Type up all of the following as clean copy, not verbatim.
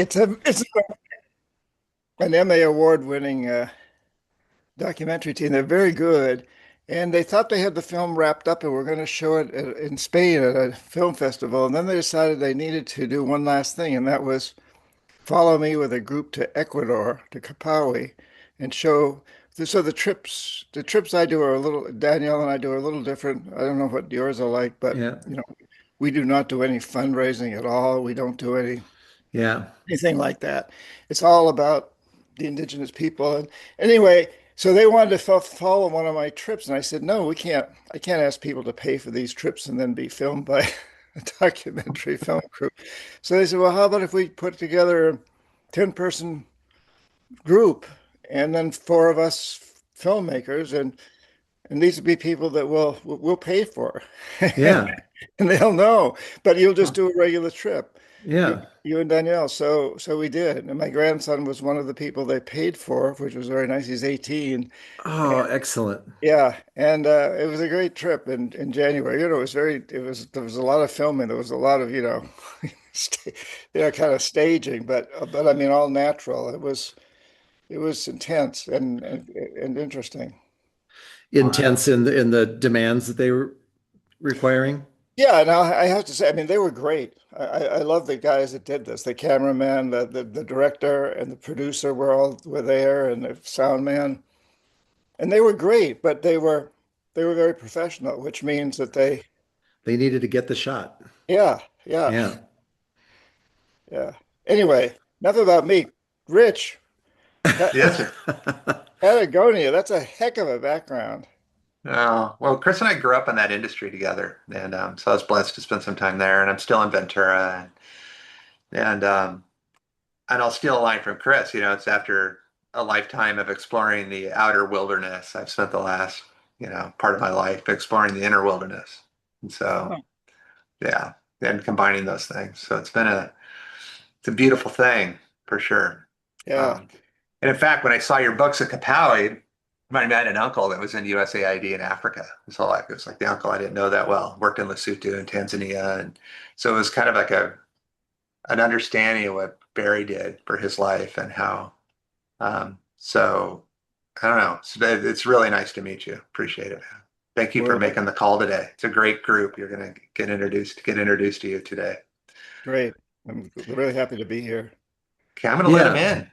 it's an Emmy award winning documentary team. They're very good. And they thought they had the film wrapped up and were going to show it in Spain at a film festival. And then they decided they needed to do one last thing, and that was follow me with a group to Ecuador, to Capawi, and show. So the trips I do are a little, Danielle and I do are a little different. I don't know what yours are like, but Yeah. we do not do any fundraising at all. We don't do Yeah. anything like that. It's all about the indigenous people. And anyway, so they wanted to follow one of my trips, and I said, no, we can't. I can't ask people to pay for these trips and then be filmed by a documentary film crew. So they said, well, how about if we put together a 10-person group and then four of us filmmakers, and these would be people that we'll pay for, Yeah. and they'll know. But you'll just Huh. do a regular trip, Yeah. you and Danielle. So we did, and my grandson was one of the people they paid for, which was very nice. He's 18, Oh, and excellent. yeah, and it was a great trip in January. There was a lot of filming. There was a lot of sta kind of staging, but I mean all natural. It was intense and interesting. Intense in the demands that they were requiring. Yeah, now I have to say, I mean, they were great. I love the guys that did this. The cameraman, the director, and the producer were there, and the sound man, and they were great. But they were very professional, which means that They needed to get the shot. yeah, yeah, Yeah. yeah. Anyway, enough about me. Rich, Pa- Yes, sir. Patagonia, that's a heck of a background. Well, Chris and I grew up in that industry together, and so I was blessed to spend some time there. And I'm still in Ventura, and I'll steal a line from Chris. It's after a lifetime of exploring the outer wilderness. I've spent the last, part of my life exploring the inner wilderness, and so Oh, yeah, and combining those things. So it's a beautiful thing for sure. yeah. Um, and in fact, when I saw your books at Kapawi, I had an uncle that was in USAID in Africa. It was like the uncle I didn't know that well. Worked in Lesotho and Tanzania, and so it was kind of like an understanding of what Barry did for his life and how. So I don't know. It's really nice to meet you. Appreciate it. Thank you for Well, making the call today. It's a great group. You're gonna get introduced to you today. great. I'm really happy to be here. Okay, I'm gonna let him Yeah. in.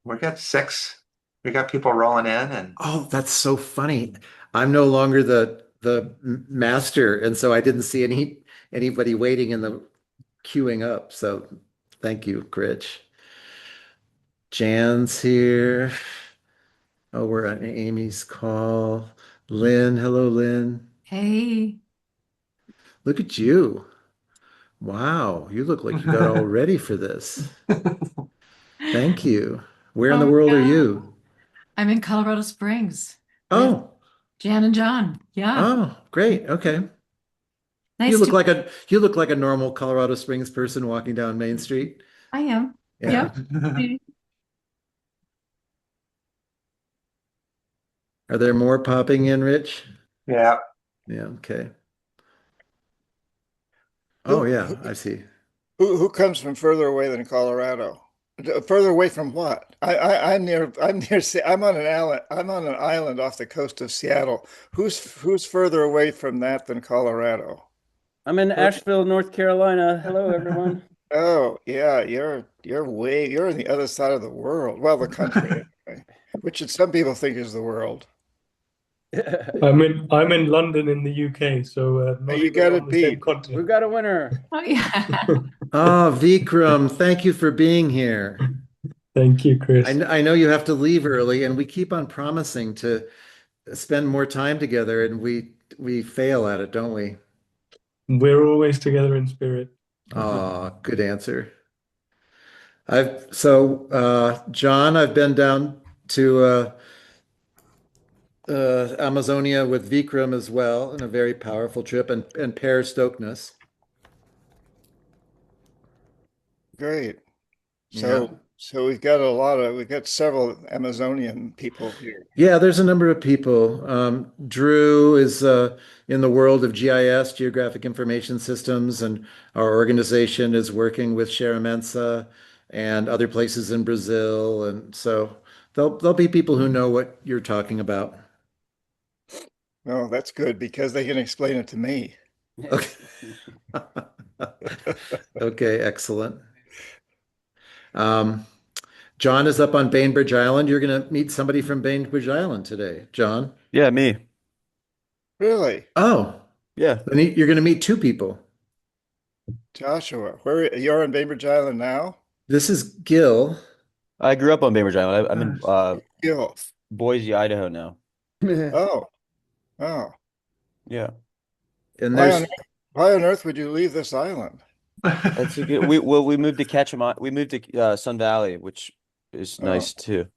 We got six. We got people rolling in, and Oh, that's so funny. I'm no longer the master, and so I didn't see anybody waiting in the queuing up. So thank you, Rich. Jan's here. Oh, we're on Amy's call. Lynn, hello, Lynn. Hey. Look at you. Wow, you look like you got all ready for this. Thank you. Where in the Oh, world are yeah. you? I'm in Colorado Springs with Oh, Jan and John. Yeah. oh, great. Okay. You Nice look to like a normal Colorado Springs person walking down Main Street. I am. Yeah. Yep. Are there more popping in, Rich? yeah. Yeah, okay. Oh Who yeah, I see. who comes from further away than Colorado? Further away from what? I'm near I'm on an island. I'm on an island off the coast of Seattle. Who's further away from that than Colorado? I'm in Where- Asheville, North Carolina. Hello, everyone. Oh, yeah, you're on the other side of the world. Well, the country, anyway, which some people think is the world. I'm in London in the UK, so not You even got on it the same beat. We've continent. got a winner. Oh, yeah. Oh, Vikram, thank you for being here. Thank you, I, Chris. kn- I know you have to leave early, and we keep on promising to spend more time together, and we fail at it, don't we? We're always together in spirit. Oh, good answer. John, I've been down to Amazonia with Vikram as well in a very powerful trip, and Per Stoknes. Great. Yeah. So we've got several Amazonian people here. Yeah, there's a number of people. Drew is in the world of GIS, Geographic Information Systems, and our organization is working with Share Mensa and other places in Brazil. And so there'll be people who know what you're talking about. No, that's good because they can explain it to me. Okay. Okay, excellent. Um, John is up on Bainbridge Island. You're going to meet somebody from Bainbridge Island today, John. Yeah, me. Really? Oh, Yeah. then you're going to meet two people. Joshua, where you're on Bainbridge Island now? This is Gil. I grew up on Bainbridge Island. I'm in Gil. Boise, Idaho now. Oh, oh. Yeah. And Why on there's, earth, why on earth would you leave this island? That's a good we moved to Ketchikan. We moved to Sun Valley, which is Oh, nice too.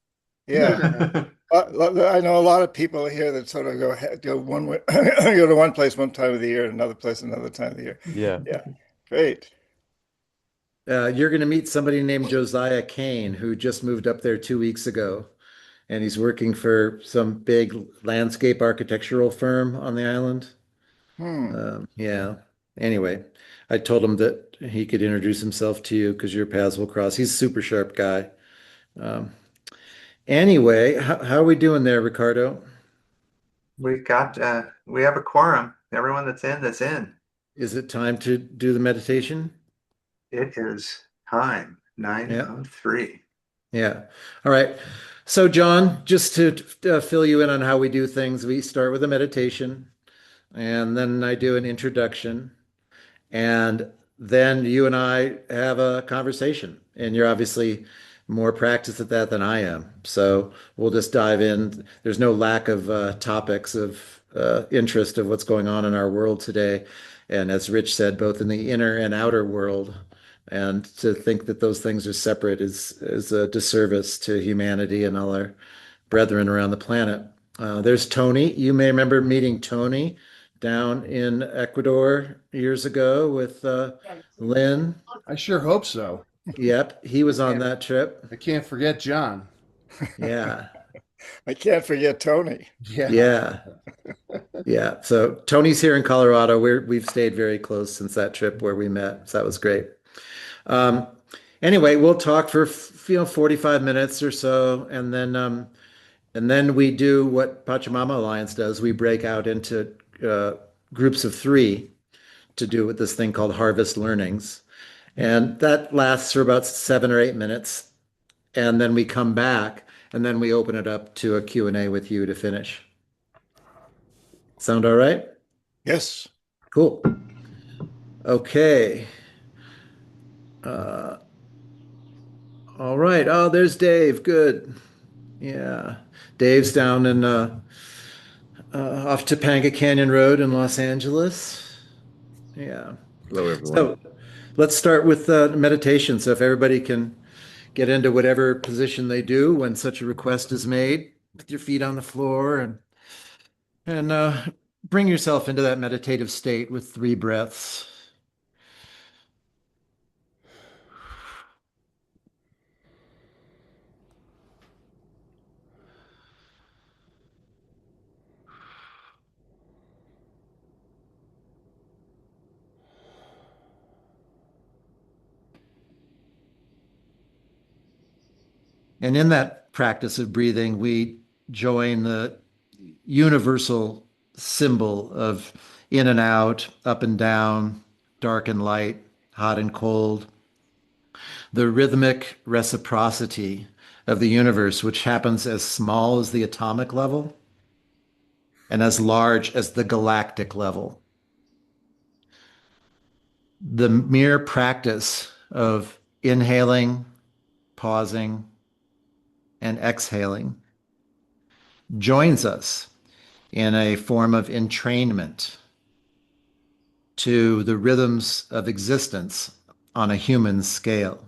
yeah. I know a lot of people here that sort of go one way, go to one place one time of the year, and another place another time of the year. Yeah. Yeah, great. you're going to meet somebody named Josiah Kane who just moved up there 2 weeks ago. And he's working for some big landscape architectural firm on the island. Hmm. Yeah. Anyway, I told him that he could introduce himself to you because your paths will cross. He's a super sharp guy. Um, anyway, how are we doing there, Ricardo? We have a quorum. Everyone that's in. Is it time to do the meditation? It is time, Yeah. 9:03. Yeah. All right. So, John, just to fill you in on how we do things, we start with a meditation, and then I do an introduction. And then you and I have a conversation. And you're obviously more practiced at that than I am. So we'll just dive in. There's no lack of topics of interest of what's going on in our world today. And as Rich said, both in the inner and outer world. And to think that those things are separate is a disservice to humanity and all our brethren around the planet. There's Tony. You may remember meeting Tony down in Ecuador years ago with Lynn. I sure hope so. Yep, he was on that trip. I can't forget John. Yeah, I can't forget Tony. Yeah. yeah, yeah. So Tony's here in Colorado. We've stayed very close since that trip where we met. So that was great. Um, anyway, we'll talk for 45 minutes or so, and then we do what Pachamama Alliance does. We break out into uh, groups of three to do with this thing called Harvest Learnings. And that lasts for about 7 or 8 minutes. And then we come back and then we open it up to a Q&A with you to finish. Sound all right? Yes. Cool. Okay. Uh, all right. Oh, there's Dave. Good. Yeah. Dave's down in off Topanga Canyon Road in Los Angeles. Yeah. Hello, everyone. So let's start with meditation. So if everybody can get into whatever position they do when such a request is made, with your feet on the floor and bring yourself into that meditative state with 3 breaths. And in that practice of breathing, we join the universal symbol of in and out, up and down, dark and light, hot and cold, the rhythmic reciprocity of the universe, which happens as small as the atomic level and as large as the galactic level. The mere practice of inhaling, pausing, and exhaling joins us in a form of entrainment to the rhythms of existence on a human scale.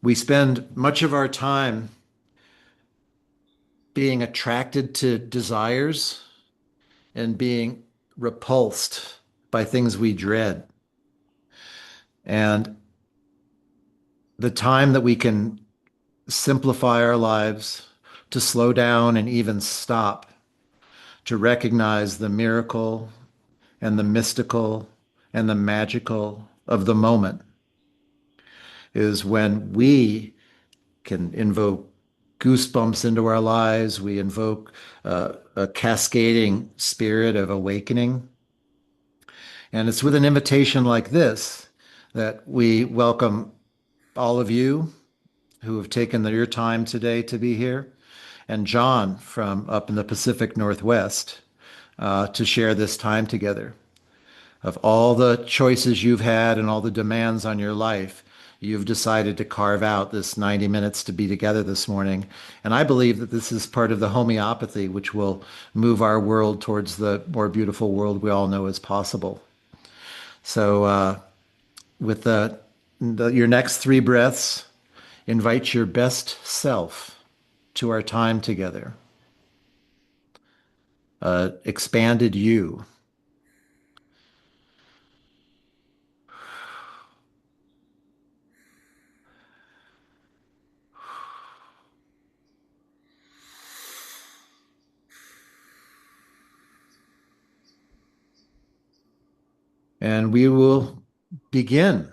We spend much of our time being attracted to desires and being repulsed by things we dread. And the time that we can simplify our lives, to slow down and even stop, to recognize the miracle and the mystical and the magical of the moment is when we can invoke goosebumps into our lives. We invoke a cascading spirit of awakening. And it's with an invitation like this that we welcome all of you who have taken your time today to be here, and John from up in the Pacific Northwest to share this time together. Of all the choices you've had and all the demands on your life, you've decided to carve out this 90 minutes to be together this morning. And I believe that this is part of the homeopathy, which will move our world towards the more beautiful world we all know is possible. So, with your next 3 breaths, invite your best self to our time together. Expanded you. And we will begin.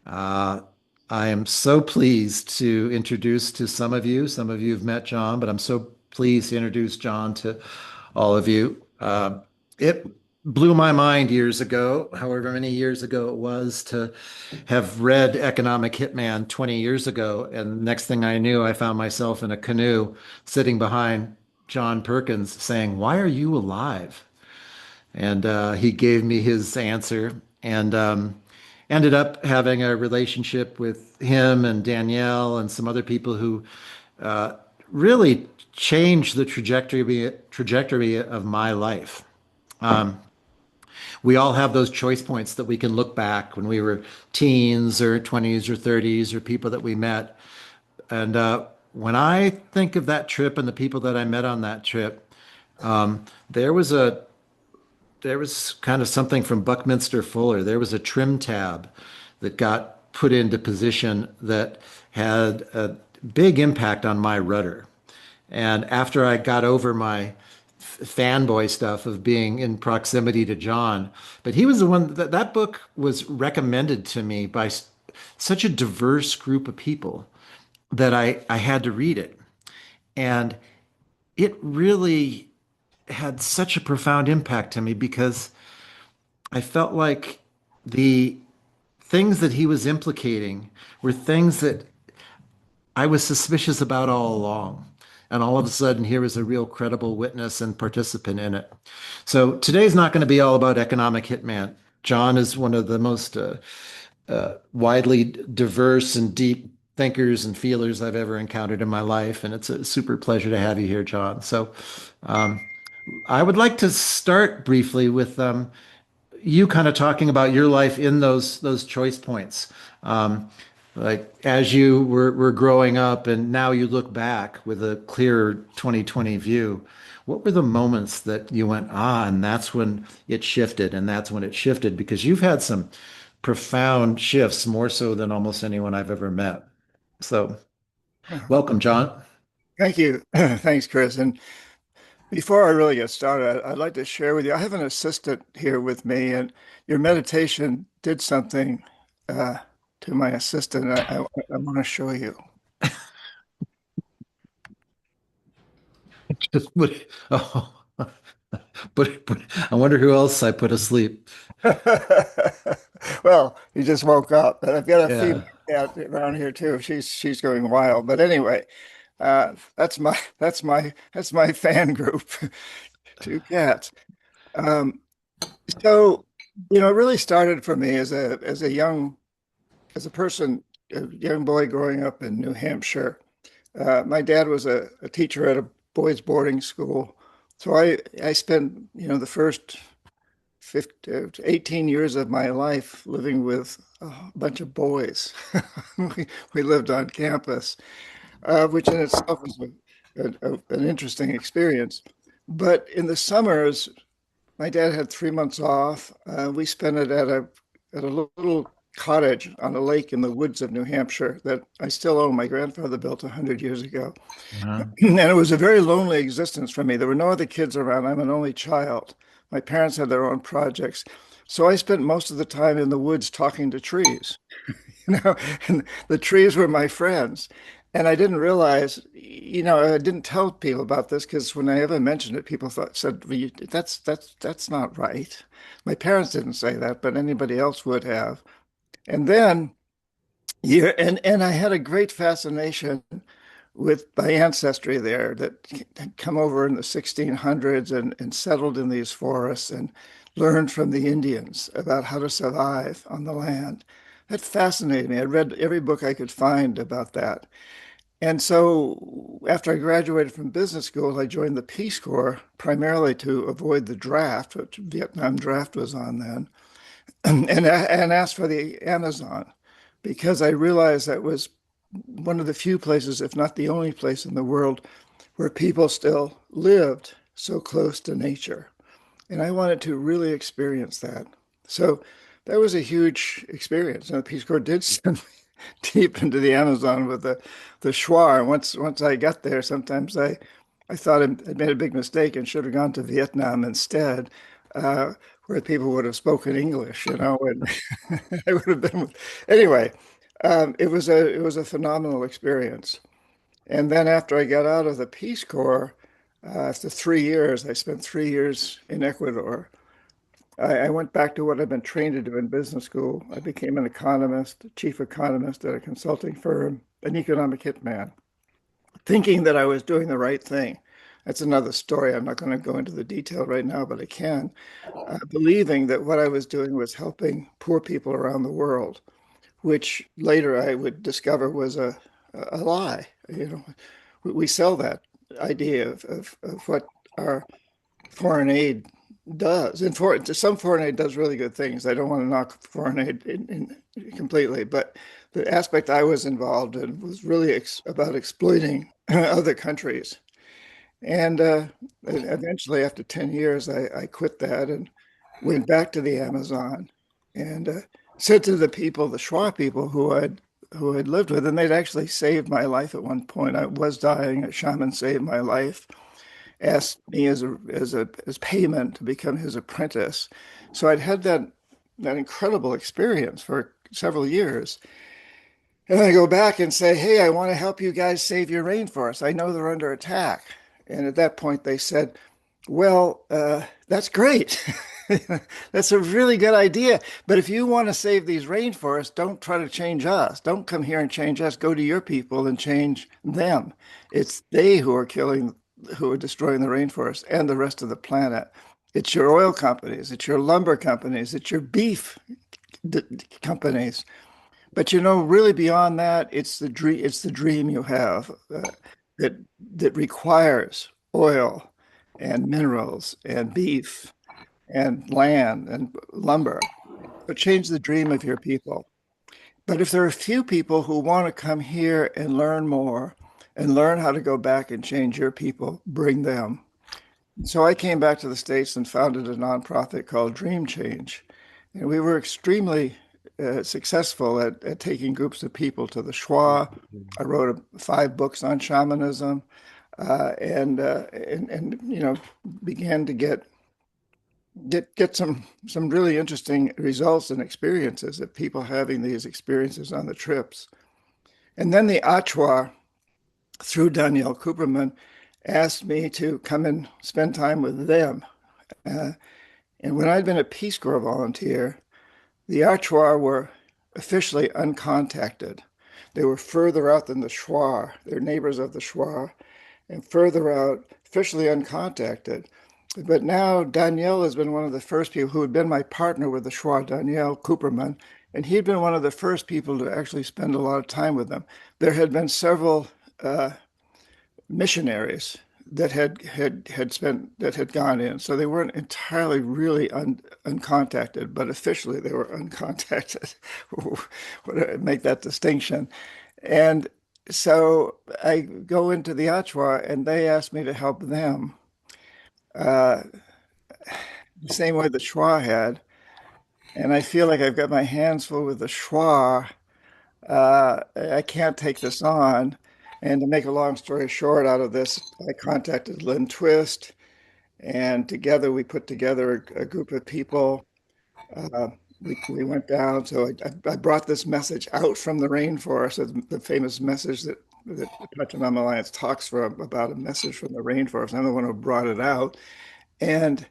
Uh, I am so pleased to introduce to some of you. Some of you have met John, but I'm so pleased to introduce John to all of you. It blew my mind years ago, however many years ago it was, to have read Economic Hitman 20 years ago. And next thing I knew, I found myself in a canoe sitting behind John Perkins saying, "Why are you alive?" And he gave me his answer, and ended up having a relationship with him and Danielle and some other people who uh, really changed the trajectory of my life. We all have those choice points that we can look back when we were teens or 20s or 30s, or people that we met. And when I think of that trip and the people that I met on that trip, there was a there was kind of something from Buckminster Fuller. There was a trim tab that got put into position that had a big impact on my rudder. And after I got over my fanboy stuff of being in proximity to John, but he was the one that book was recommended to me by such a diverse group of people that I had to read it. And it really had such a profound impact to me because I felt like the things that he was implicating were things that I was suspicious about all along. And all of a sudden, here was a real credible witness and participant in it. So today's not going to be all about economic hitman. John is one of the most widely diverse and deep thinkers and feelers I've ever encountered in my life. And it's a super pleasure to have you here, John. So um, I would like to start briefly with you kind of talking about your life in those choice points. Like as you were growing up and now you look back with a clearer 2020 view, what were the moments that you went, and that's when it shifted, and that's when it shifted? Because you've had some profound shifts, more so than almost anyone I've ever met. So welcome, John. Thank you. Thanks, Chris. And before I really get started, I'd like to share with you. I have an assistant here with me, and your meditation did something to my assistant. I want to show you. Just oh, but I wonder who else I put asleep. Well, he just woke up, but I've got a Yeah. female cat around here too. She's going wild. But anyway, that's my fan group, 2 cats. Um, so it really started for me as a person, a young boy growing up in New Hampshire. My dad was a teacher at a boys' boarding school, so I spent the first 18 years of my life living with a bunch of boys. We lived on campus, which in itself was an interesting experience. But in the summers, my dad had 3 months off. We spent it at a little cottage on a lake in the woods of New Hampshire that I still own. My grandfather built 100 years ago. Uh, And it was a very lonely existence for me. There were no other kids around. I'm an only child. My parents had their own projects. So I spent most of the time in the woods talking to trees. and the trees were my friends. And I didn't realize, I didn't tell people about this because when I ever mentioned it, people said, well, that's not right. My parents didn't say that, but anybody else would have. And then, and I had a great fascination with my ancestry there that had come over in the 1600s and settled in these forests and learned from the Indians about how to survive on the land. That fascinated me. I read every book I could find about that. And so after I graduated from business school, I joined the Peace Corps primarily to avoid the draft, which Vietnam draft was on then, and asked for the Amazon because I realized that was one of the few places, if not the only place in the world, where people still lived so close to nature. And I wanted to really experience that. So that was a huge experience. And the Peace Corps did send me deep into the Amazon with the Shuar. And once I got there, sometimes I thought I'd made a big mistake and should have gone to Vietnam instead, uh, where people would have spoken English, and I would have been. Anyway, it was a phenomenal experience. And then after I got out of the Peace Corps, after 3 years, I spent 3 years in Ecuador. I went back to what I'd been trained to do in business school. I became an economist, chief economist at a consulting firm, an economic hitman, thinking that I was doing the right thing. That's another story. I'm not going to go into the detail right now, but I can. Believing that what I was doing was helping poor people around the world, which later I would discover was a lie. We sell that idea of what our foreign aid does. And some foreign aid does really good things. I don't want to knock foreign aid completely, but the aspect I was involved in was really about exploiting other countries. And eventually, after 10 years, I quit that and went back to the Amazon and said to the people, the Shuar people who I'd lived with, and they'd actually saved my life at one point. I was dying. A shaman saved my life, asked me as payment to become his apprentice. So I'd had that incredible experience for several years. And I go back and say, hey, I want to help you guys save your rainforest. I know they're under attack. And at that point, they said, well, that's great. That's a really good idea. But if you want to save these rainforests, don't try to change us. Don't come here and change us. Go to your people and change them. It's they who are destroying the rainforest and the rest of the planet. It's your oil companies, it's your lumber companies, it's your beef companies. But really beyond that, it's the dream. It's the dream you have that that requires oil and minerals and beef and land and lumber. But change the dream of your people. But if there are a few people who want to come here and learn more and learn how to go back and change your people, bring them. So I came back to the States and founded a nonprofit called Dream Change. And we were extremely successful at taking groups of people to the Shwa. I wrote 5 books on shamanism, and began to get some really interesting results and experiences of people having these experiences on the trips. And then the Achwa, through Danielle Cooperman, asked me to come and spend time with them. Uh, and when I'd been a Peace Corps volunteer, the Achwa were officially uncontacted. They were further out than the Shuar. They're neighbors of the Shuar, and further out, officially uncontacted. But now Danielle has been one of the first people who had been my partner with the Shuar, Danielle Cooperman, and he'd been one of the first people to actually spend a lot of time with them. There had been several missionaries that had gone in, so they weren't entirely really uncontacted, but officially they were uncontacted. Make that distinction. And so I go into the Achwa, and they asked me to help them uh, the same way the Shwa had. And I feel like I've got my hands full with the Shwa. I can't take this on. And to make a long story short out of this, I contacted Lynn Twist, and together we put together a group of people. Uh, we went down. So I brought this message out from the rainforest, the famous message that the Pachamama Alliance talks about, a message from the rainforest. I'm the one who brought it out. And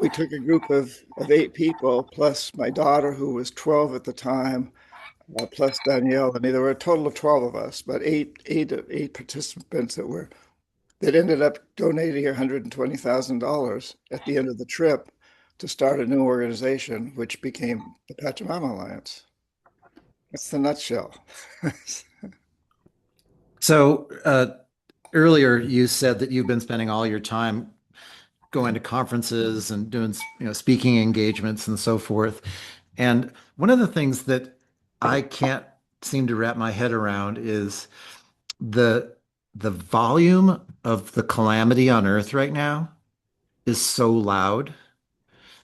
we took a group of 8 people, plus my daughter, who was 12 at the time, plus Danielle. I mean, there were a total of 12 of us, but eight participants that ended up donating $120,000 at the end of the trip to start a new organization, which became the Pachamama Alliance. That's the nutshell. So earlier you said that you've been spending all your time going to conferences and doing, speaking engagements and so forth. And one of the things that I can't seem to wrap my head around is the volume of the calamity on Earth right now is so loud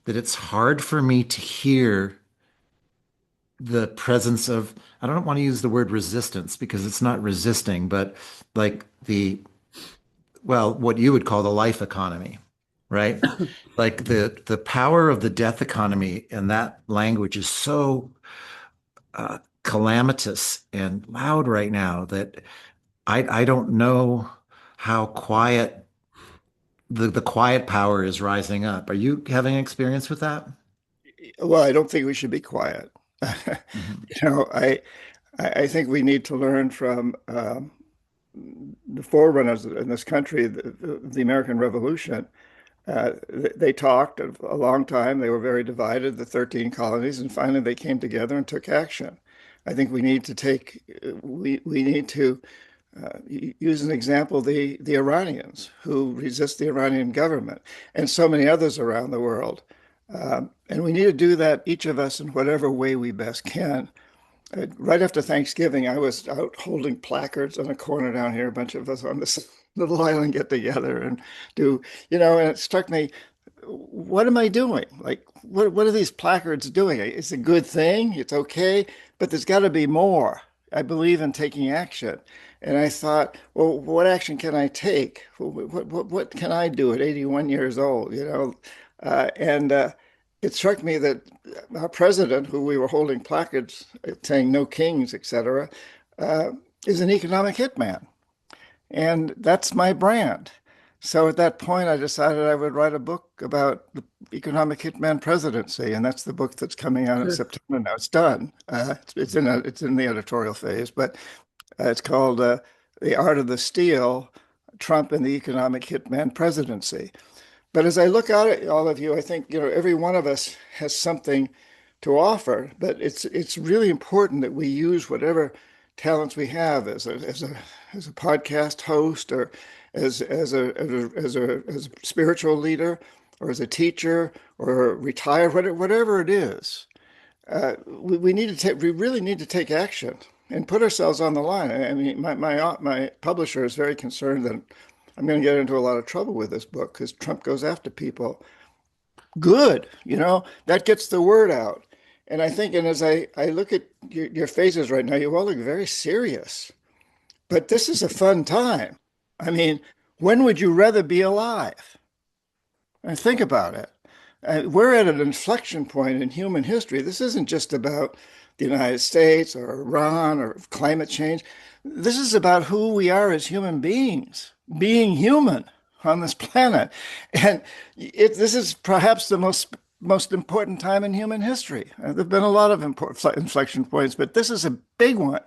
that it's hard for me to hear the presence of, I don't want to use the word resistance because it's not resisting, but like what you would call the life economy, right? Like the power of the death economy and that language is so calamitous and loud right now that I don't know how quiet the quiet power is rising up. Are you having experience with that? Well, I don't think we should be quiet. Mhm. You know, I think we need to learn from the forerunners in this country, the American Revolution. They talked a long time. They were very divided, the 13 colonies, and finally they came together and took action. I think we need to use an example, the Iranians who resist the Iranian government and so many others around the world. And we need to do that, each of us, in whatever way we best can. Right after Thanksgiving, I was out holding placards on a corner down here. A bunch of us on this little island get together and do, and it struck me, what am I doing? Like, what are these placards doing? It's a good thing, it's okay, but there's got to be more. I believe in taking action. And I thought, well, what action can I take? What can I do at 81 years old, and it struck me that our president, who we were holding placards saying no kings, etc., uh, is an economic hitman. And that's my brand. So at that point, I decided I would write a book about the economic hitman presidency, and that's the book that's coming out in September. Now it's done. It's in the editorial phase, but it's called "The Art of the Steal: Trump and the Economic Hitman Presidency." But as I look out at all of you, I think, every one of us has something to offer, but it's really important that we use whatever talents we have as a podcast host, or as a spiritual leader, or as a teacher, or retired, whatever it is. We really need to take action and put ourselves on the line. I mean, my publisher is very concerned that I'm going to get into a lot of trouble with this book because Trump goes after people. Good, that gets the word out. And I think, and as I look at your faces right now, you all look very serious. But this is a fun time. I mean, when would you rather be alive? And think about it. We're at an inflection point in human history. This isn't just about the United States or Iran or climate change. This is about who we are as human beings, being human on this planet. And this is perhaps the most important time in human history. There have been a lot of important inflection points, but this is a big one.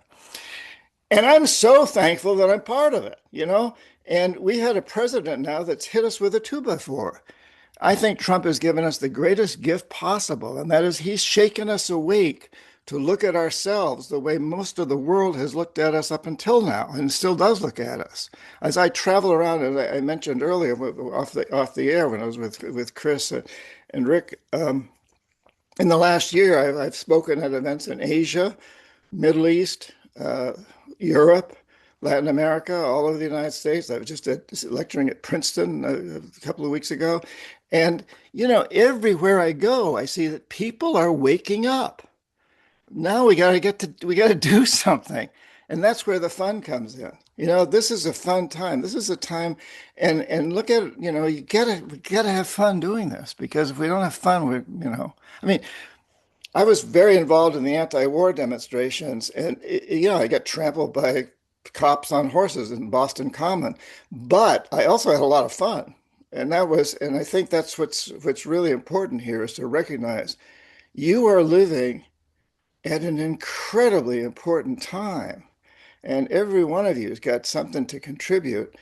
And I'm so thankful that I'm part of it. And we had a president now that's hit us with a 2x4. I think Trump has given us the greatest gift possible, and that is he's shaken us awake to look at ourselves the way most of the world has looked at us up until now, and still does look at us. As I travel around, as I mentioned earlier off the air when I was with Chris and Rick, in the last year, I've spoken at events in Asia, Middle East, Europe, Latin America, all over the United States. I was just lecturing at Princeton a couple of weeks ago. And, everywhere I go, I see that people are waking up. Now we got to do something. And that's where the fun comes in. This is a fun time. This is a time, and look at it, we gotta have fun doing this, because if we don't have fun, I mean, I was very involved in the anti-war demonstrations, and I got trampled by cops on horses in Boston Common, but I also had a lot of fun. And I think that's what's really important here is to recognize you are living at an incredibly important time, and every one of you has got something to contribute.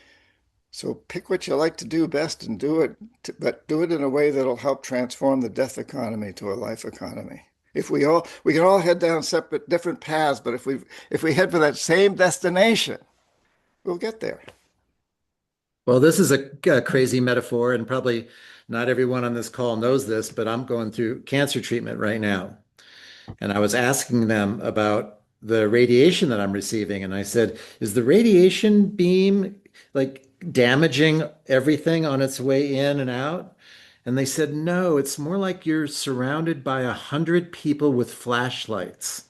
So pick what you like to do best and do it, but do it in a way that'll help transform the death economy to a life economy. If we can all head down separate, different paths, but if we head for that same destination, we'll get there. Well, this is a crazy metaphor, and probably not everyone on this call knows this, but I'm going through cancer treatment right now. And I was asking them about the radiation that I'm receiving. And I said, is the radiation beam like damaging everything on its way in and out? And they said, no, it's more like you're surrounded by 100 people with flashlights.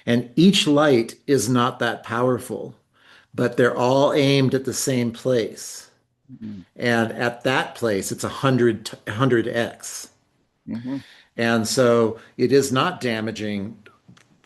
And each light is not that powerful, but they're all aimed at the same place. Mhm. And at that place, it's 100x. Mhm. And so it is not damaging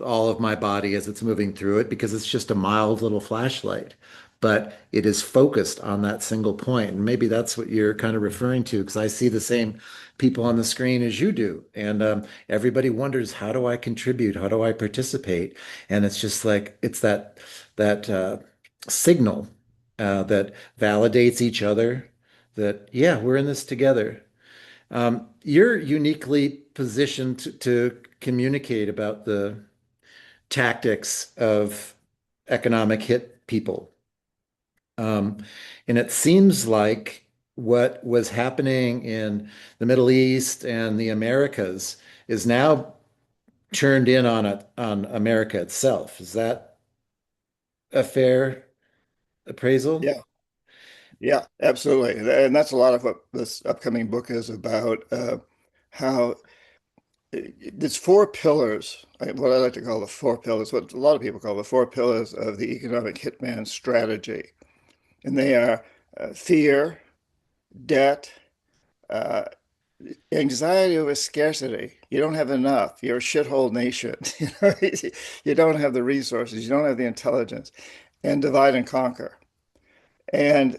all of my body as it's moving through it because it's just a mild little flashlight. But it is focused on that single point. And maybe that's what you're kind of referring to, because I see the same people on the screen as you do. And everybody wonders, how do I contribute? How do I participate? And it's just like, it's that signal that validates each other that, yeah, we're in this together. You're uniquely positioned to communicate about the tactics of economic hit people. Um, and it seems like what was happening in the Middle East and the Americas is now turned in on America itself. Is that a fair appraisal? Yeah, yeah, absolutely. And that's a lot of what this upcoming book is about, how there's four pillars, what I like to call the four pillars, what a lot of people call the four pillars of the economic hitman strategy. And they are fear, debt, uh, anxiety over scarcity. You don't have enough. You're a shithole nation. You don't have the resources. You don't have the intelligence. And divide and conquer. And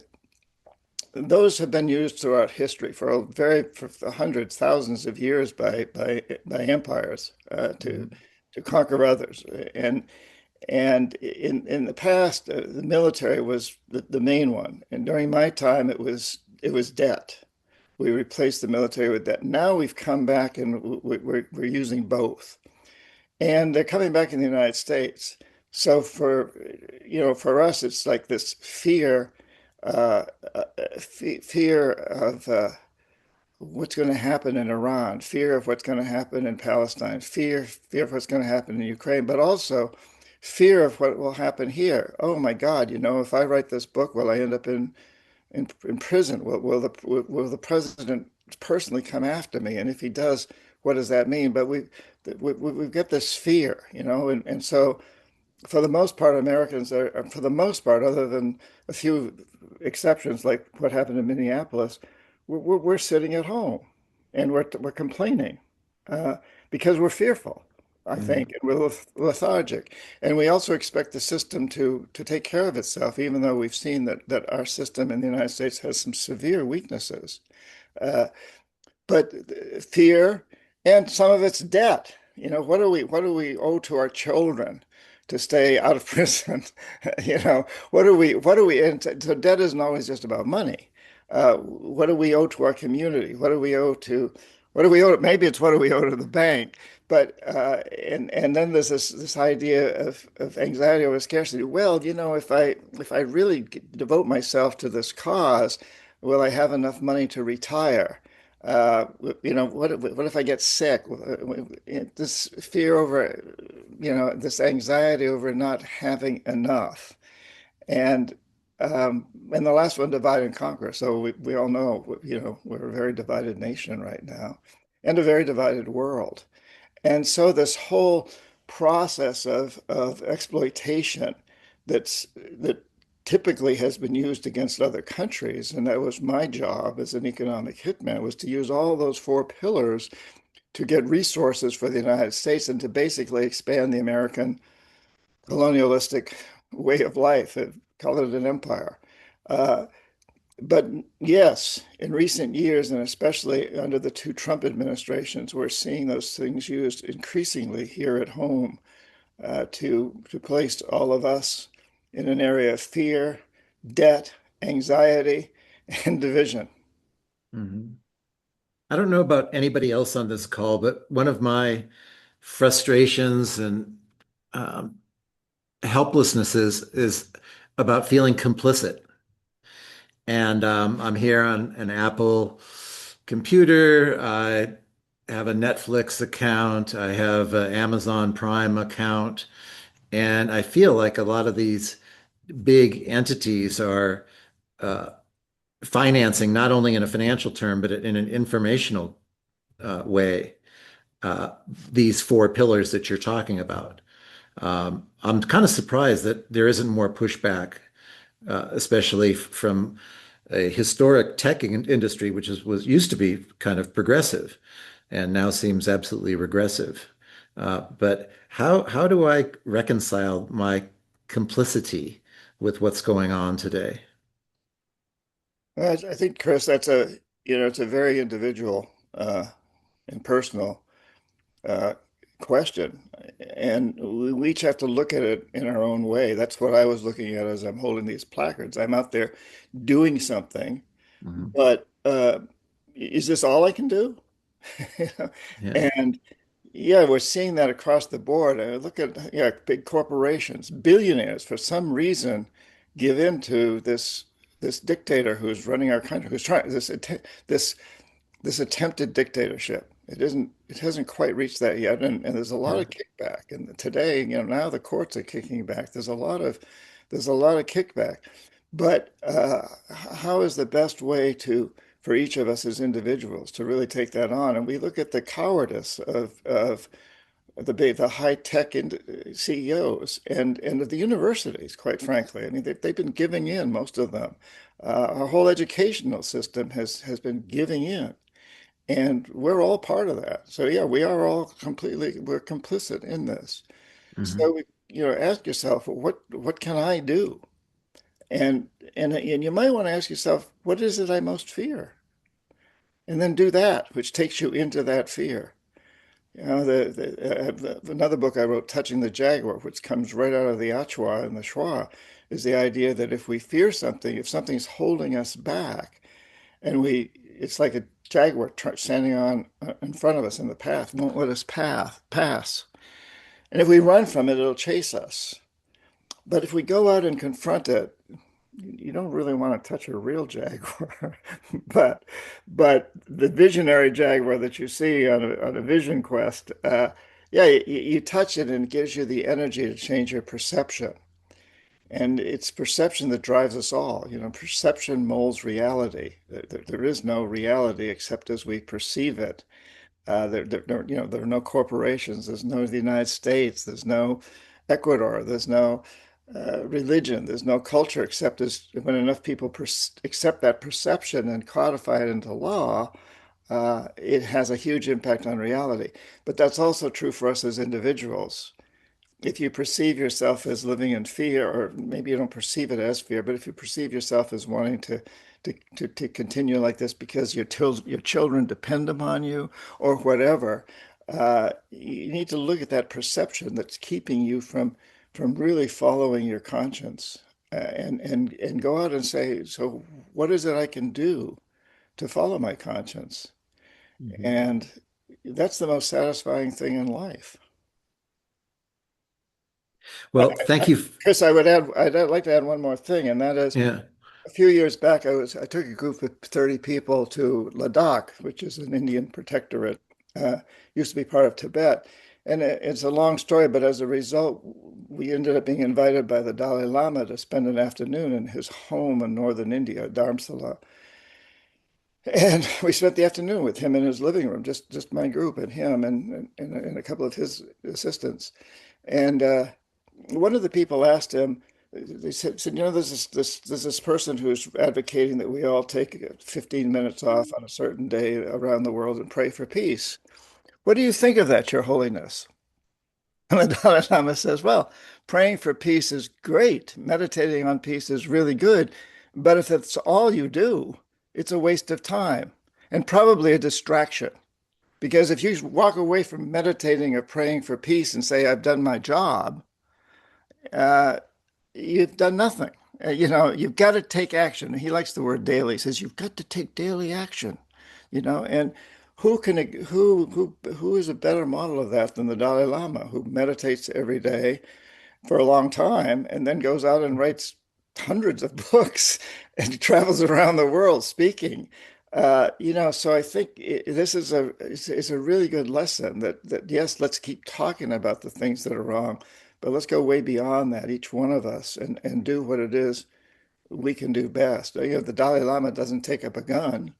those have been used throughout history for hundreds, thousands of years by empires to conquer others. And in the past, the military was the main one. And during my time, it was debt. We replaced the military with debt. Now we've come back and we're using both. And they're coming back in the United States. So for us, it's like this uh, fear of what's going to happen in Iran, fear of what's going to happen in Palestine, fear of what's going to happen in Ukraine, but also fear of what will happen here. Oh my God, if I write this book, will I end up in prison? Will the president personally come after me? And if he does, what does that mean? But we've got this fear, and so for the most part, Americans for the most part, other than a few exceptions like what happened in Minneapolis, we're sitting at home and we're complaining uh, because we're fearful, I Mhm. think, and we're lethargic. And we also expect the system to take care of itself, even though we've seen that our system in the United States has some severe weaknesses. Uh, but fear and some of it's debt. What do we owe to our children to stay out of prison? And so debt isn't always just about money. What do we owe to our community? Maybe it's what do we owe to the bank? But and then there's this idea of anxiety over scarcity. Well, if I really devote myself to this cause, will I have enough money to retire? What if I get sick? This fear over, this anxiety over not having enough. And and the last one, divide and conquer. So we all know, we're a very divided nation right now and a very divided world. And so this whole process of exploitation that typically has been used against other countries, and that was my job as an economic hitman, was to use all those four pillars to get resources for the United States and to basically expand the American colonialistic way of life, call it an empire. Uh, but yes, in recent years, and especially under the two Trump administrations, we're seeing those things used increasingly here at home to place all of us in an area of fear, debt, anxiety, and division. Mhm. I don't know about anybody else on this call, but one of my frustrations and um, helplessnesses is about feeling complicit. And I'm here on an Apple computer. I have a Netflix account. I have an Amazon Prime account. And I feel like a lot of these big entities are uh, financing, not only in a financial term, but in an informational way, uh, these four pillars that you're talking about. I'm kind of surprised that there isn't more pushback, especially from a historic tech industry, which was used to be kind of progressive and now seems absolutely regressive. But how do I reconcile my complicity with what's going on today? I think, Chris, that's it's a very individual and personal uh, question, and we each have to look at it in our own way. That's what I was looking at as I'm holding these placards. I'm out there doing something, Mhm. but is this all I can do? You know? Yeah. And yeah, we're seeing that across the board. Look at big corporations, billionaires for some reason give in to this dictator who's running our country, who's trying this this attempted dictatorship. It hasn't quite reached that yet, and there's a lot Yeah. of kickback. And today, now the courts are kicking back. There's a lot of kickback. But how is the best way to for each of us as individuals to really take that on? And we look at the cowardice of the high tech CEOs and of the universities, quite frankly. I mean, they've been giving in, most of them. Our whole educational system has been giving in. And we're all part of that. So yeah, we're complicit in this. Mhm. So ask yourself, what can I do? And and you might want to ask yourself, what is it I most fear? And then do that, which takes you into that fear. Another book I wrote, Touching the Jaguar, which comes right out of the Achua and the Schwa, is the idea that if we fear something, if something's holding us back, and it's like a jaguar standing on in front of us in the path, won't let us pass. And if we run from it, it'll chase us. But if we go out and confront it, you don't really want to touch a real jaguar, but the visionary jaguar that you see on a vision quest, yeah, you touch it and it gives you the energy to change your perception. And it's perception that drives us all. Perception molds reality. There is no reality except as we perceive it. There are no corporations. There's no the United States. There's no Ecuador. There's no religion. There's no culture except as when enough people accept that perception and codify it into law, it has a huge impact on reality. But that's also true for us as individuals. If you perceive yourself as living in fear, or maybe you don't perceive it as fear, but if you perceive yourself as wanting to continue like this because your children depend upon you or whatever, you need to look at that perception that's keeping you from really following your conscience, and go out and say, so what is it I can do to follow my conscience? Mhm. And that's the most satisfying thing in life. Well, thank you. Chris, I'd like to add one more thing, and that is Yeah. a few years back, I took a group of 30 people to Ladakh, which is an Indian protectorate, uh, used to be part of Tibet. And it's a long story, but as a result, we ended up being invited by the Dalai Lama to spend an afternoon in his home in northern India, Dharamsala. And we spent the afternoon with him in his living room, just my group and him and a couple of his assistants. And one of the people asked him, they said, there's this person who's advocating that we all take 15 minutes off on a certain day around the world and pray for peace. What do you think of that, Your Holiness? And the Dalai Lama says, well, praying for peace is great. Meditating on peace is really good. But if that's all you do, it's a waste of time and probably a distraction. Because if you walk away from meditating or praying for peace and say, I've done my job, uh, you've done nothing. You've got to take action. He likes the word daily. He says, you've got to take daily action, and who is a better model of that than the Dalai Lama, who meditates every day for a long time and then goes out and writes hundreds of books and travels around the world speaking. So I think this is a really good lesson that yes, let's keep talking about the things that are wrong, but let's go way beyond that, each one of us, and do what it is we can do best. The Dalai Lama doesn't take up a gun.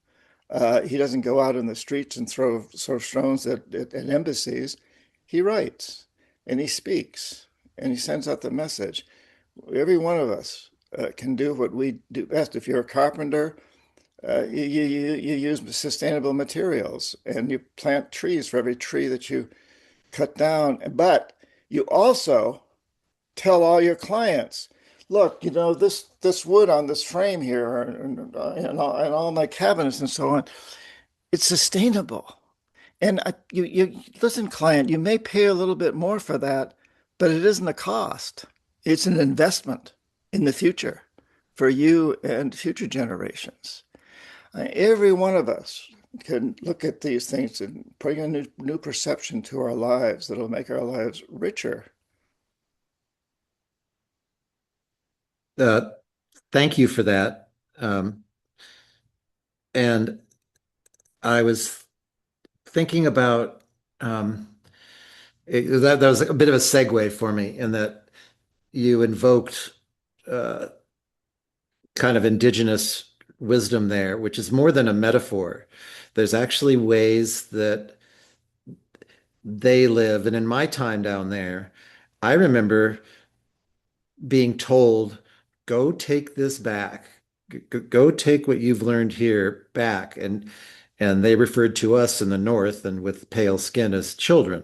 He doesn't go out in the streets and throw stones at embassies. He writes and he speaks and he sends out the message. Every one of us can do what we do best. If you're a carpenter, you use sustainable materials and you plant trees for every tree that you cut down. But you also tell all your clients, look, this wood on this frame here and all my cabinets and so on, it's sustainable. And you listen, client, you may pay a little bit more for that, but it isn't a cost. It's an investment in the future for you and future generations. Every one of us can look at these things and bring a new perception to our lives that'll make our lives richer. Uh, Thank you for that. And I was thinking about that was a bit of a segue for me in that you invoked uh, kind of indigenous wisdom there, which is more than a metaphor. There's actually ways that they live. And in my time down there, I remember being told, go take this back. Go take what you've learned here back. And they referred to us in the North and with pale skin as children,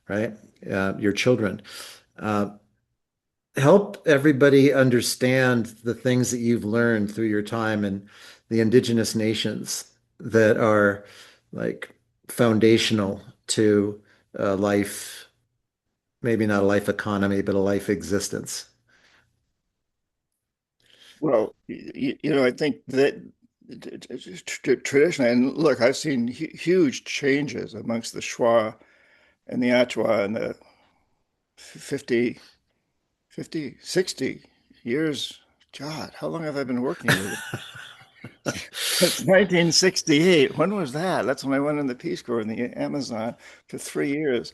right? Your children. Uh, Help everybody understand the things that you've learned through your time in the indigenous nations that are like foundational to life, maybe not a life economy, but a life existence. Well, I think that traditionally, and look, I've seen huge changes amongst the Shwa and the Achwa in the 50, 50, 60 years. God, how long have I been working with it? It's 1968. When was that? That's when I went in the Peace Corps in the Amazon for 3 years.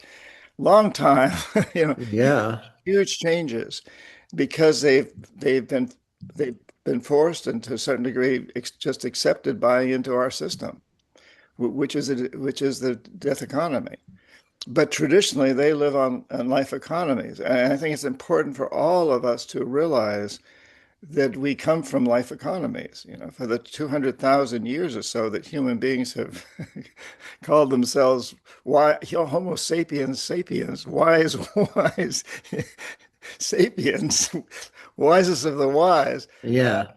Long time, you know, Yeah. huge changes because they've been forced and to a certain degree just accepted buying into our system, which is the death economy. But traditionally, they live on life economies, and I think it's important for all of us to realize that we come from life economies. For the 200,000 years or so that human beings have called themselves Homo sapiens sapiens, wise, wise sapiens, wisest of the wise. Yeah.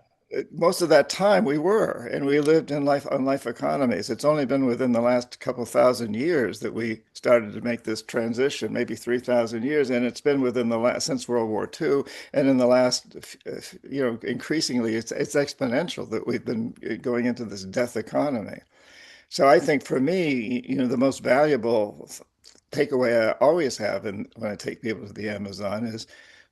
Most of that time we were, and we lived in life on life economies. It's only been within the last couple thousand years that we started to make this transition, maybe 3,000 years, and it's been within the last since World War II, and in the last, increasingly, it's exponential that we've been going into this death economy. So I think for me, the most valuable takeaway I always have when I take people to the Amazon is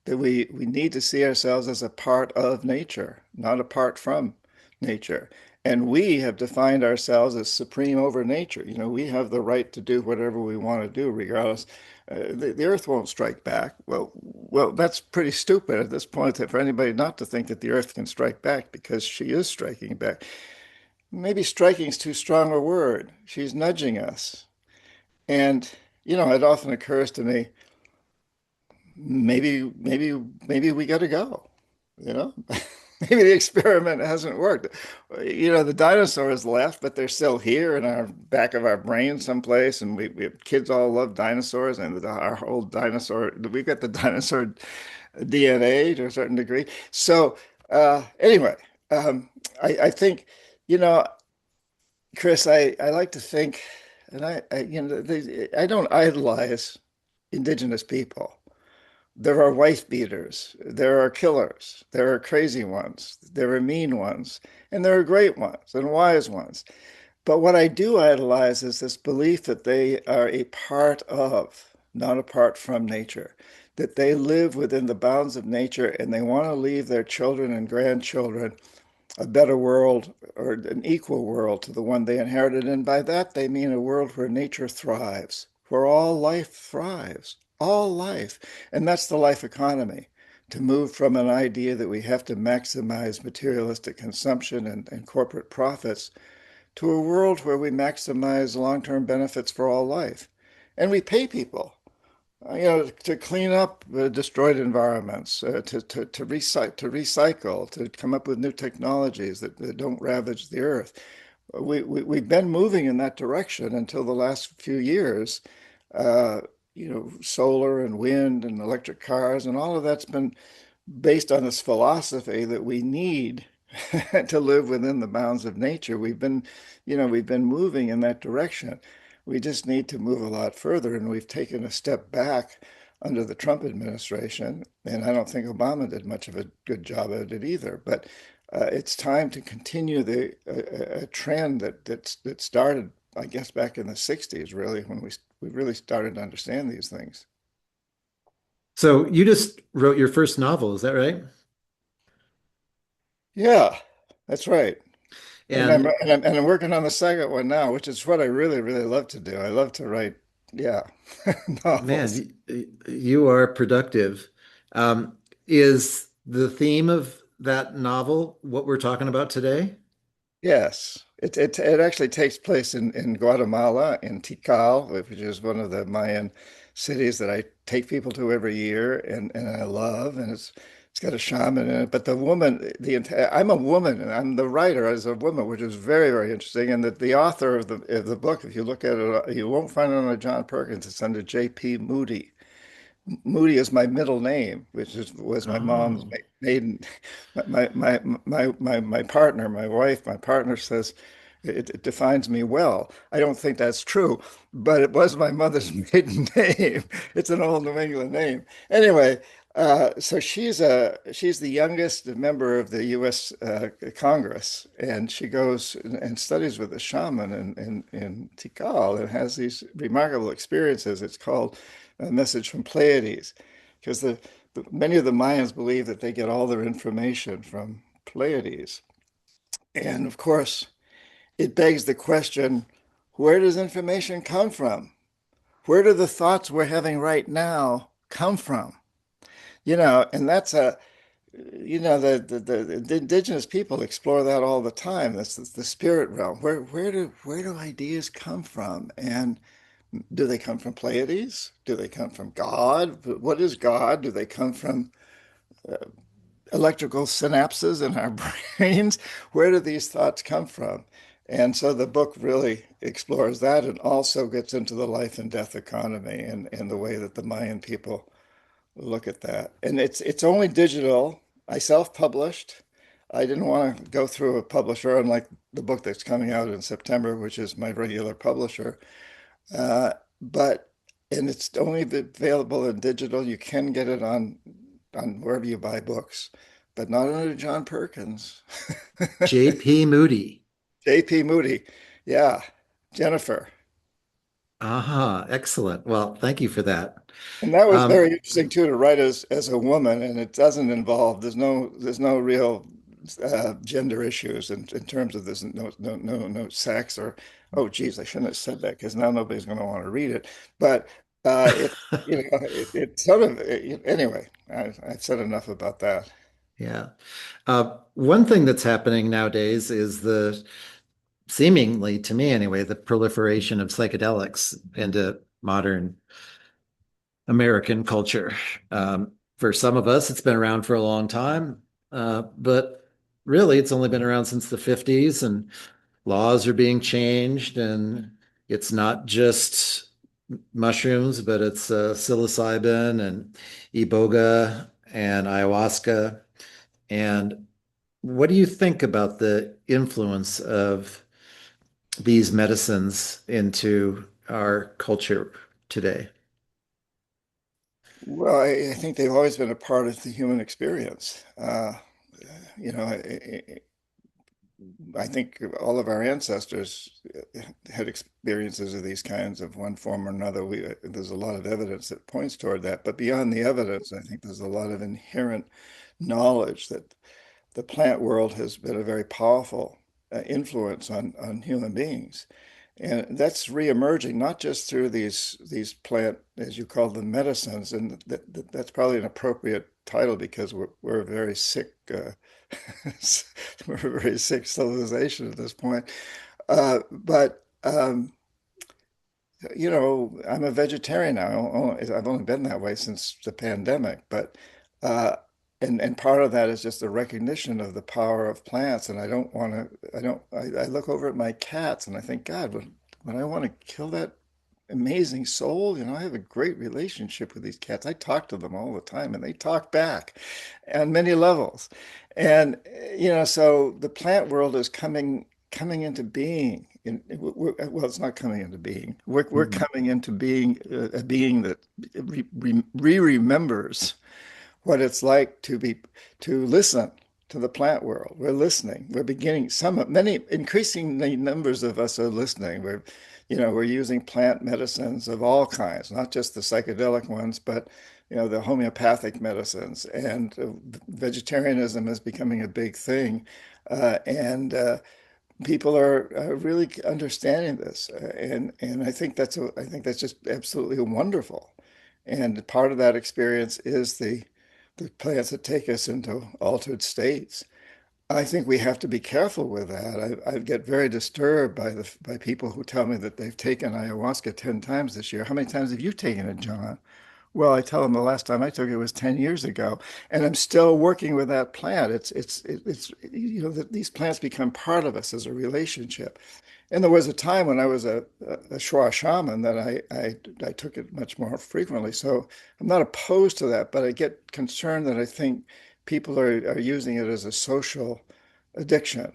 that we need to see ourselves as a part of nature, not apart from nature. And we have defined ourselves as supreme over nature. We have the right to do whatever we want to do, regardless. The earth won't strike back. Well, that's pretty stupid at this point for anybody not to think that the earth can strike back because she is striking back. Maybe striking is too strong a word. She's nudging us. And, it often occurs to me, maybe we got to go, you know? maybe the experiment hasn't worked. The dinosaurs left, but they're still here in our back of our brain someplace. And we kids all love dinosaurs, and our whole dinosaur, we've got the dinosaur DNA to a certain degree. So anyway, I think, you know, Chris, I like to think, and I don't idolize indigenous people. There are wife beaters, there are killers, there are crazy ones, there are mean ones, and there are great ones and wise ones. But what I do idolize is this belief that they are a part of, not apart from nature, that they live within the bounds of nature and they want to leave their children and grandchildren a better world or an equal world to the one they inherited. And by that, they mean a world where nature thrives, where all life thrives, all life. And that's the life economy, to move from an idea that we have to maximize materialistic consumption and corporate profits to a world where we maximize long-term benefits for all life. And we pay people to clean up destroyed environments, to recycle, to come up with new technologies that don't ravage the earth. We've been moving in that direction until the last few years. Uh, Solar and wind and electric cars and all of that's been based on this philosophy that we need to live within the bounds of nature. We've been moving in that direction. We just need to move a lot further, and we've taken a step back under the Trump administration, and I don't think Obama did much of a good job at it either. But it's time to continue a trend that started, I guess, back in the '60s, really, when we really started to understand these things. So you just wrote your first novel, is that right? Yeah, that's right. And I'm And and I'm working on the second one now, which is what I really, really love to do. I love to write, yeah, novels. man, you are productive. Is the theme of that novel what we're talking about today? Yes, it actually takes place in Guatemala, in Tikal, which is one of the Mayan cities that I take people to every year, and I love, and it's got a shaman in it. But the woman, I'm a woman, and I'm the writer as a woman, which is very, very interesting. And the author of the book, if you look at it, you won't find it under John Perkins. It's under J.P. Moody. Moody is my middle name, which was my mom's Oh, maiden. My partner, my wife, my partner says it defines me well. I don't think that's true, but it was my mother's maiden name. It's an old New England name. Anyway, so she's the youngest member of the U.S. Congress, and she goes and studies with a shaman in Tikal and has these remarkable experiences. It's called A Message from Pleiades, because many of the Mayans believe that they get all their information from Pleiades. And of course, it begs the question, where does information come from? Where do the thoughts we're having right now come from? And that's the indigenous people explore that all the time. That's the spirit realm. Where do ideas come from? And do they come from Pleiades? Do they come from God? What is God? Do they come from electrical synapses in our brains? Where do these thoughts come from? And so the book really explores that and also gets into the life and death economy and the way that the Mayan people look at that. And it's only digital. I self-published. I didn't want to go through a publisher, unlike the book that's coming out in September, which is my regular publisher. But and it's only available in digital. You can get it on wherever you buy books, but not under John Perkins. J.P. Moody. J.P. Moody. Yeah, Jennifer. Aha, excellent. Well, thank you for that. And that was very Um, interesting too to write as a woman, and it doesn't involve. There's no real gender issues in terms of this. No sex or oh geez, I shouldn't have said that because now nobody's going to want to read it. But it it sort of anyway. I've said enough about that. yeah. One thing that's happening nowadays is seemingly to me anyway, the proliferation of psychedelics into modern American culture. For some of us, it's been around for a long time, but really, it's only been around since the 50s, and laws are being changed, and it's not just mushrooms, but it's psilocybin and iboga and ayahuasca. And what do you think about the influence of these medicines into our culture today? Well, I think they've always been a part of the human experience. You know, I think all of our ancestors had experiences of these kinds of one form or another. There's a lot of evidence that points toward that. But beyond the evidence, I think there's a lot of inherent knowledge that the plant world has been a very powerful influence on human beings. And that's reemerging, not just through these plant, as you call them, medicines, and that's probably an appropriate title because we're a very sick we're a very sick civilization at this point. But you know, I'm a vegetarian now. I've only been that way since the pandemic, but uh, and part of that is just the recognition of the power of plants. And I don't want to. I look over at my cats and I think, God, would I want to kill that amazing soul? You know, I have a great relationship with these cats. I talk to them all the time, and they talk back on many levels. And you know, so the plant world is coming into being. Well, it's not coming into being. We're Mhm. coming into being a being that remembers what it's like to listen to the plant world. We're listening. We're beginning. Many increasingly numbers of us are listening. We're using plant medicines of all kinds, not just the psychedelic ones, but the homeopathic medicines. And vegetarianism is becoming a big thing, and people are really understanding this, and I think that's just absolutely wonderful. And part of that experience is the plants that take us into altered states. I think we have to be careful with that. I get very disturbed by people who tell me that they've taken ayahuasca 10 times this year. How many times have you taken it, John? Well, I tell them the last time I took it was 10 years ago, and I'm still working with that plant. It's that these plants become part of us as a relationship. And there was a time when I was a Shuar shaman that I took it much more frequently. So I'm not opposed to that, but I get concerned that I think people are using it as a social addiction.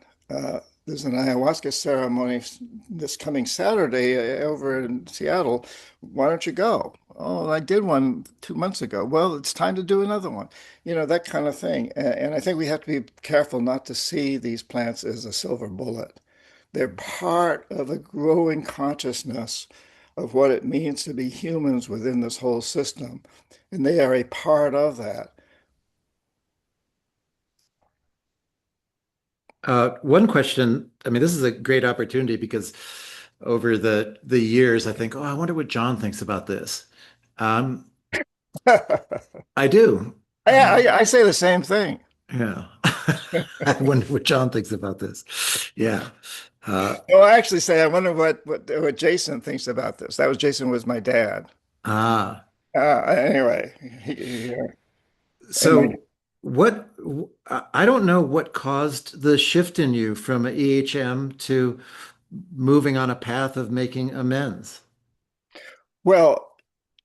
There's an ayahuasca ceremony this coming Saturday over in Seattle. Why don't you go? Oh, I did one 2 months ago. Well, it's time to do another one. That kind of thing. And I think we have to be careful not to see these plants as a silver bullet. They're part of a growing consciousness of what it means to be humans within this whole system. And they are a part of that. One question, I mean, this is a great opportunity because over the years, I think, oh, I wonder what John thinks about this. Um, I do. I say the same thing. Yeah. I wonder what John thinks about this. Yeah. Uh, Well, I actually say I wonder what Jason thinks about this. Jason was my dad. ah. Anyway, and my So what, I don't know what caused the shift in you from EHM to moving on a path of making amends. well,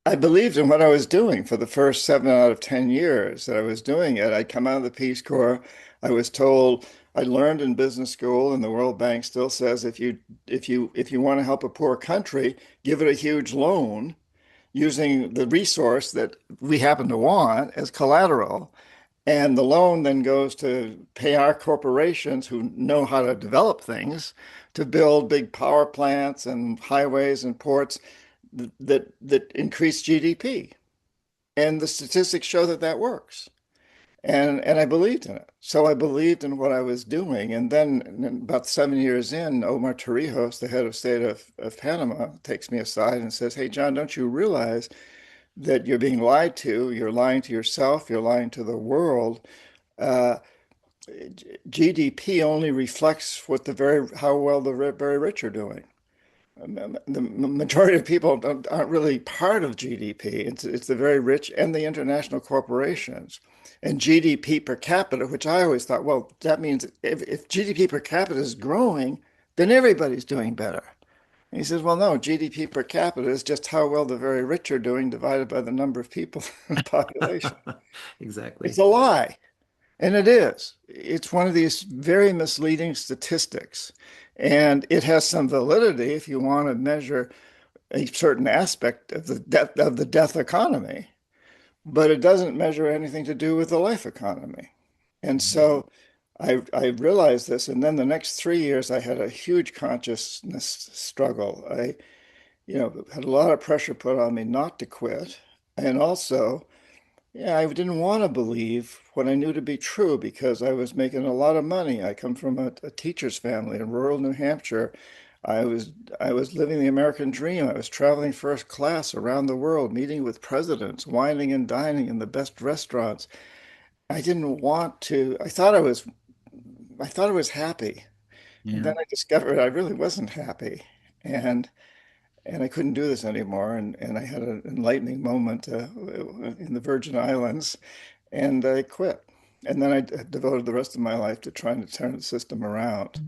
I believed in what I was doing for the first 7 out of 10 years that I was doing it. I'd come out of the Peace Corps. I was told I learned in business school, and the World Bank still says if you want to help a poor country, give it a huge loan using the resource that we happen to want as collateral. And the loan then goes to pay our corporations who know how to develop things to build big power plants and highways and ports that increase GDP. And the statistics show that that works. And I believed in it. So I believed in what I was doing. And then about 7 years in, Omar Torrijos, the head of state of Panama, takes me aside and says, "Hey, John, don't you realize that you're being lied to? You're lying to yourself. You're lying to the world. Uh, GDP only reflects how well the very rich are doing. the majority of people aren't really part of GDP. It's the very rich and the international corporations. And GDP per capita, which I always thought, well, that means if GDP per capita is growing, then everybody's doing better. And he says, well, no, GDP per capita is just how well the very rich are doing divided by the number of people in the population. It's Exactly. a lie. And it is. It's one of these very misleading statistics. And it has some validity if you want to measure a certain aspect of the death economy, but it doesn't measure anything to do with the life economy. And so I realized this, and then the next 3 years I had a huge consciousness struggle. I, had a lot of pressure put on me not to quit, and also, yeah, I didn't want to believe what I knew to be true because I was making a lot of money. I come from a teacher's family in rural New Hampshire. I was I was living the American dream. I was traveling first class around the world, meeting with presidents, wining and dining in the best restaurants. I didn't want to. I thought I was happy. And Yeah. then I discovered I really wasn't happy. And and I couldn't do this anymore. And I had an enlightening moment in the Virgin Islands, and I quit. And then I devoted the rest of my life to trying to turn the system around.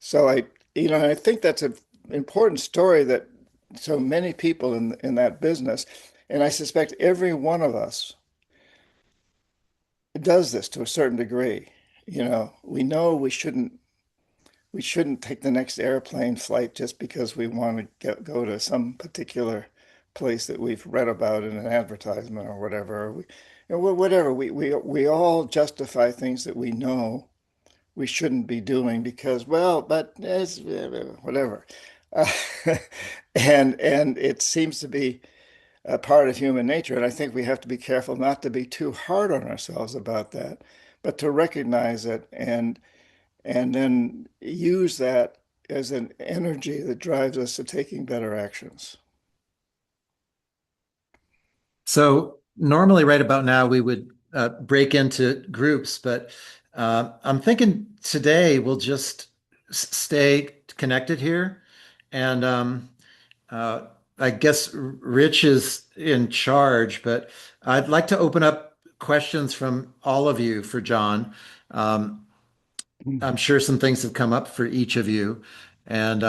So I think that's an important story that so many people in that business, and I suspect every one of us does this to a certain degree. We know we shouldn't take the next airplane flight just because we want to go to some particular place that we've read about in an advertisement or whatever. Whatever. We all justify things that we know we shouldn't be doing because, well, but it's whatever. Uh, and it seems to be a part of human nature. And I think we have to be careful not to be too hard on ourselves about that, but to recognize it and then use that as an energy that drives us to taking better actions. So normally, right about now, we would break into groups, but I'm thinking today we'll just stay connected here. And uh, I guess Rich is in charge, but I'd like to open up questions from all of you for John. Um, I'm sure some things have come up for each of you. And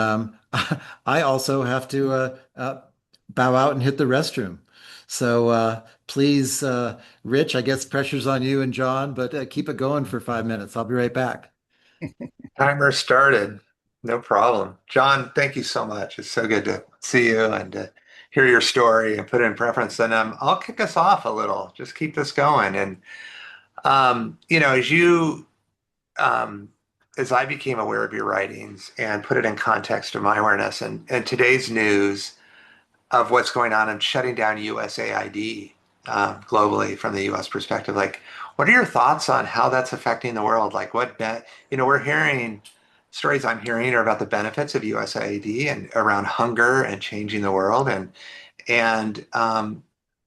I also have to bow out and hit the restroom. So please, Rich, I guess pressure's on you and John, but keep it going for 5 minutes. I'll be right back. Timer started. No problem. John, thank you so much. It's so good to see you and to hear your story and put it in preference. And I'll kick us off a little. Just keep this going. And as um, as I became aware of your writings and put it in context of my awareness and today's news of what's going on and shutting down USAID globally from the US perspective, like, what are your thoughts on how that's affecting the world? Like, we're hearing stories I'm hearing are about the benefits of USAID and around hunger and changing the world. And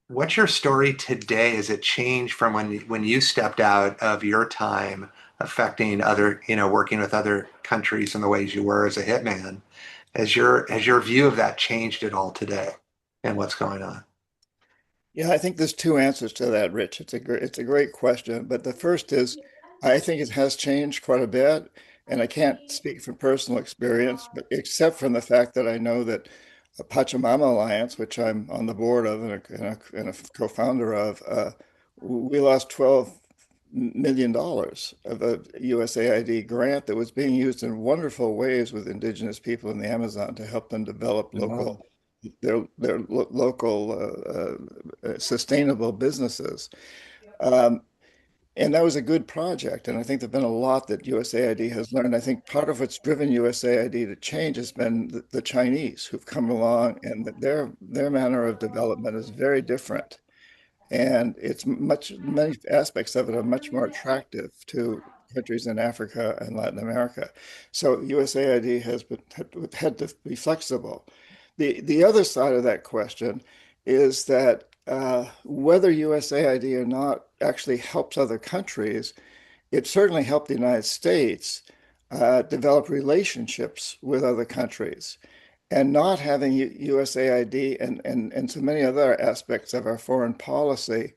what's your story today? Has it changed from when you stepped out of your time affecting other, working with other countries in the ways you were as a hitman? Has your view of that changed at all today and what's going on? Yeah, I think there's two answers to that, Rich. It's a great question, but the first is I think it has changed quite a bit, and I can't speak from personal experience, but except from the fact that I know that a Pachamama Alliance, which I'm on the board of and a co-founder of, we lost $12 million of a USAID grant that was being used in wonderful ways with indigenous people in the Amazon to help them develop Wow. local sustainable businesses. Um, and that was a good project. And I think there's been a lot that USAID has learned. I think part of what's driven USAID to change has been the Chinese who've come along, and that their manner of development is very different. And many aspects of it are much more attractive to countries in Africa and Latin America. So USAID had to be flexible. The other side of that question is that whether USAID or not actually helps other countries, it certainly helped the United States develop relationships with other countries. And not having USAID and so many other aspects of our foreign policy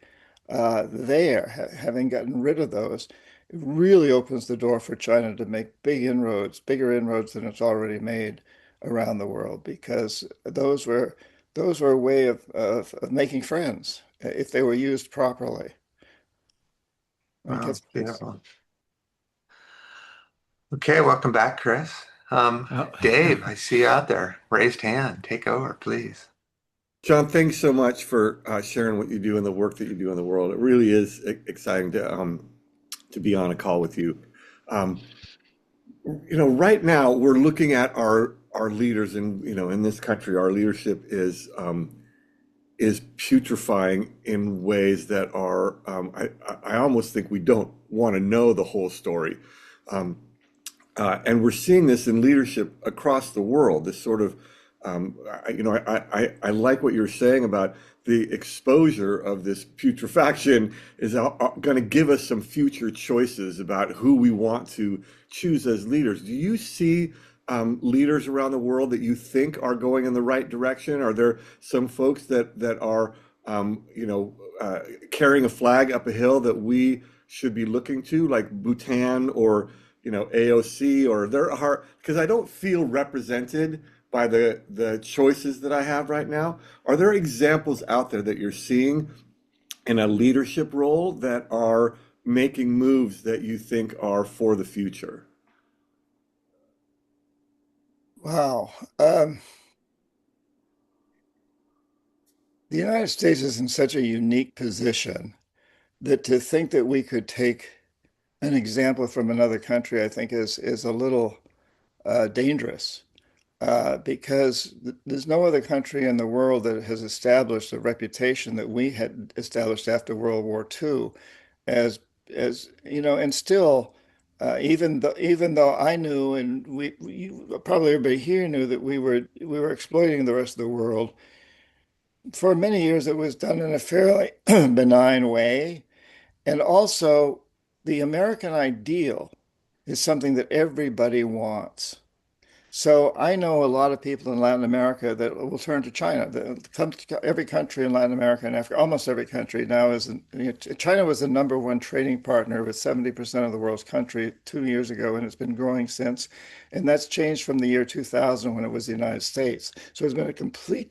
there, having gotten rid of those, it really opens the door for China to make big inroads, bigger inroads than it's already made around the world, because those were a way of making friends if they were used properly. I think Wow, it's beautiful. Okay, welcome back, Chris. Oh. Dave, I see you out there. Raised hand. Take over, please. John, thanks so much for sharing what you do and the work that you do in the world. It really is exciting to be on a call with you. Um, right now we're looking at our leaders, and in this country, our leadership is putrefying in ways that are I almost think we don't want to know the whole story. Um, and we're seeing this in leadership across the world. This sort of, I like what you're saying about the exposure of this putrefaction is going to give us some future choices about who we want to choose as leaders. Do you see leaders around the world that you think are going in the right direction? Are there some folks that are, carrying a flag up a hill that we should be looking to, like Bhutan or AOC, or there are, because I don't feel represented by the choices that I have right now. Are there examples out there that you're seeing in a leadership role that are making moves that you think are for the future? wow. The United States is in such a unique position that to think that we could take an example from another country, I think is a little dangerous because there's no other country in the world that has established a reputation that we had established after World War II, as and still. Even though I knew, and probably everybody here knew that we were exploiting the rest of the world for many years, it was done in a fairly benign way. And also, the American ideal is something that everybody wants. So I know a lot of people in Latin America that will turn to China. Every country in Latin America and Africa, almost every country now China was the number one trading partner with 70% of the world's country 2 years ago, and it's been growing since. And that's changed from the year 2000 when it was the United States. So it's been a complete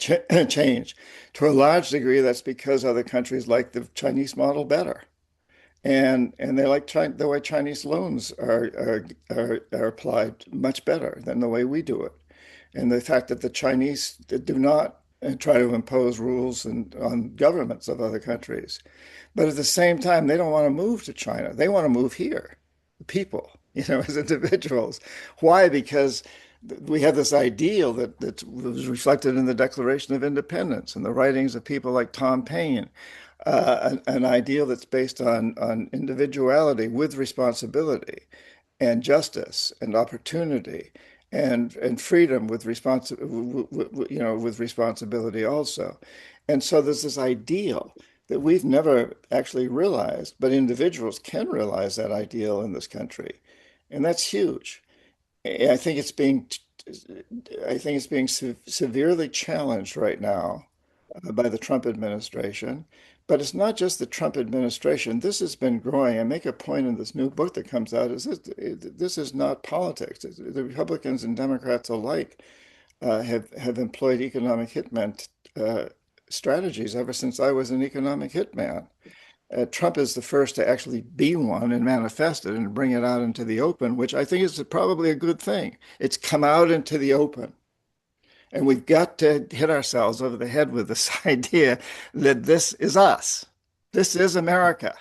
change. To a large degree, that's because other countries like the Chinese model better. And they like the way Chinese loans are applied much better than the way we do it. And the fact that the Chinese do not try to impose rules on governments of other countries. But at the same time, they don't want to move to China. They want to move here, the people, as individuals. Why? Because we have this ideal that was reflected in the Declaration of Independence and the writings of people like Tom Paine, an ideal that's based on individuality with responsibility and justice and opportunity and freedom with with responsibility also. And so there's this ideal that we've never actually realized, but individuals can realize that ideal in this country, and that's huge. I think it's being I think it's being severely challenged right now by the Trump administration. But it's not just the Trump administration. This has been growing. I make a point in this new book that comes out is this is not politics. The Republicans and Democrats alike have employed economic hitman strategies ever since I was an economic hitman. Trump is the first to actually be one and manifest it and bring it out into the open, which I think is probably a good thing. It's come out into the open. And we've got to hit ourselves over the head with this idea that this is us. This is America.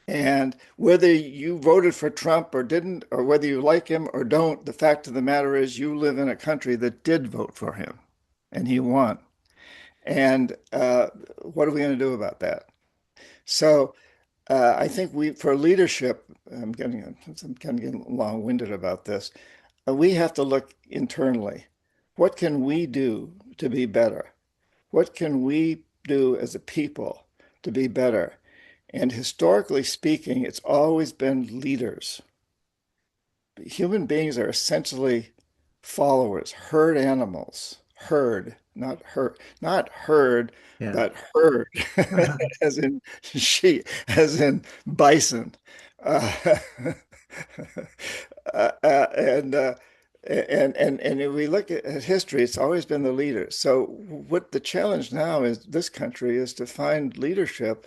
And whether you voted for Trump or didn't, or whether you like him or don't, the fact of the matter is you live in a country that did vote for him and he won. And what are we going to do about that? So I think for leadership, I'm kind of getting long-winded about this. We have to look internally. What can we do to be better? What can we do as a people to be better? And historically speaking, it's always been leaders. Human beings are essentially followers, herd animals, herd, not herd, Yeah. but herd, as in sheep, as in bison. Uh, and and if we look at history, it's always been the leaders. So what the challenge now is this country is to find leadership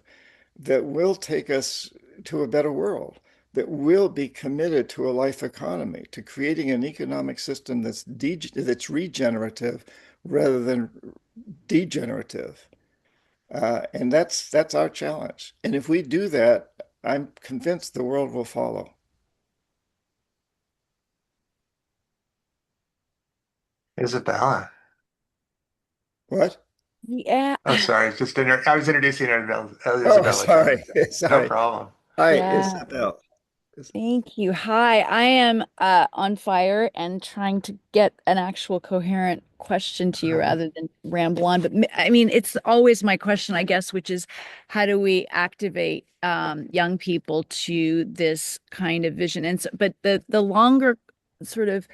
that will take us to a better world, that will be committed to a life economy, to creating an economic system that's regenerative rather than degenerative. And that's our challenge. And if we do that, I'm convinced the world will follow. Isabella. What? Yeah. Oh, sorry. I was introducing Oh, Isabella, John. sorry. No Sorry. problem. Hi, Yeah. Isabel. Thank you. Hi, I am on fire and trying to get an actual coherent question to you rather than ramble on. But I mean, it's always my question, I guess, which is how do we activate young people to this kind of vision? And so, but the longer sort of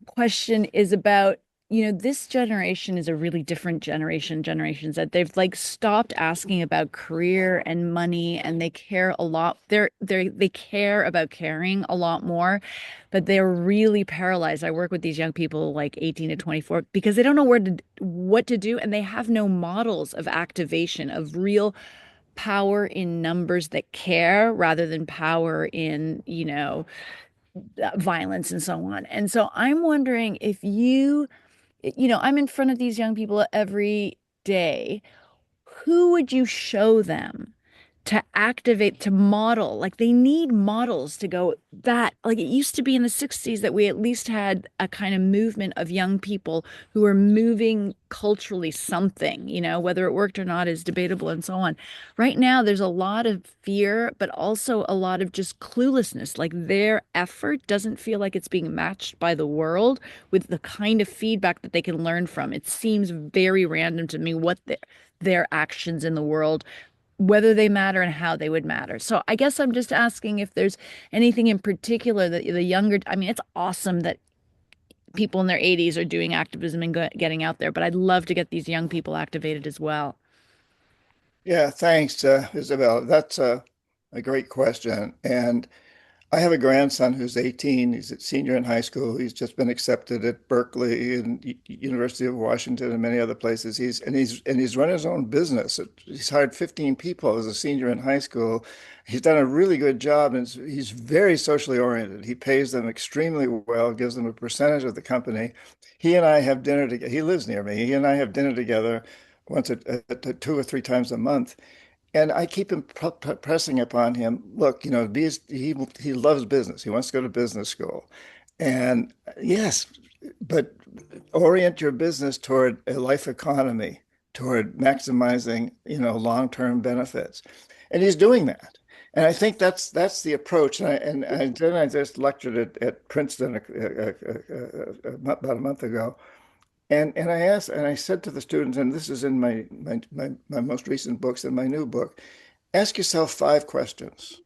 question is about, this generation is a really different generation, generations that they've like stopped asking about career and money, and they care a lot. They care about caring a lot more, but they're really paralyzed. I work with these young people like 18 to 24 because they don't know what to do, and they have no models of activation, of real power in numbers that care rather than power in, violence and so on. And so I'm wondering if I'm in front of these young people every day. Who would you show them to activate, to model? Like they need models to go that, like it used to be in the 60s that we at least had a kind of movement of young people who were moving culturally something, whether it worked or not is debatable and so on. Right now, there's a lot of fear, but also a lot of just cluelessness. Like their effort doesn't feel like it's being matched by the world with the kind of feedback that they can learn from. It seems very random to me what their actions in the world, whether they matter and how they would matter. So I guess I'm just asking if there's anything in particular that the younger, I mean, it's awesome that people in their 80s are doing activism and getting out there, but I'd love to get these young people activated as well. Yeah, thanks, Isabel. That's a great question. And I have a grandson who's 18. He's a senior in high school. He's just been accepted at Berkeley and University of Washington and many other places. He's run his own business. He's hired 15 people as a senior in high school. He's done a really good job, and he's very socially oriented. He pays them extremely well, gives them a percentage of the company. He and I have dinner together. He lives near me. He and I have dinner together once, two or three times a month. And I keep pressing upon him, look, he loves business. He wants to go to business school. And yes, but orient your business toward a life economy, toward maximizing, long-term benefits. And he's doing that. And I think that's the approach. Then I just lectured at Princeton about a month ago. And I said to the students, and this is in my most recent books and my new book, ask yourself five questions.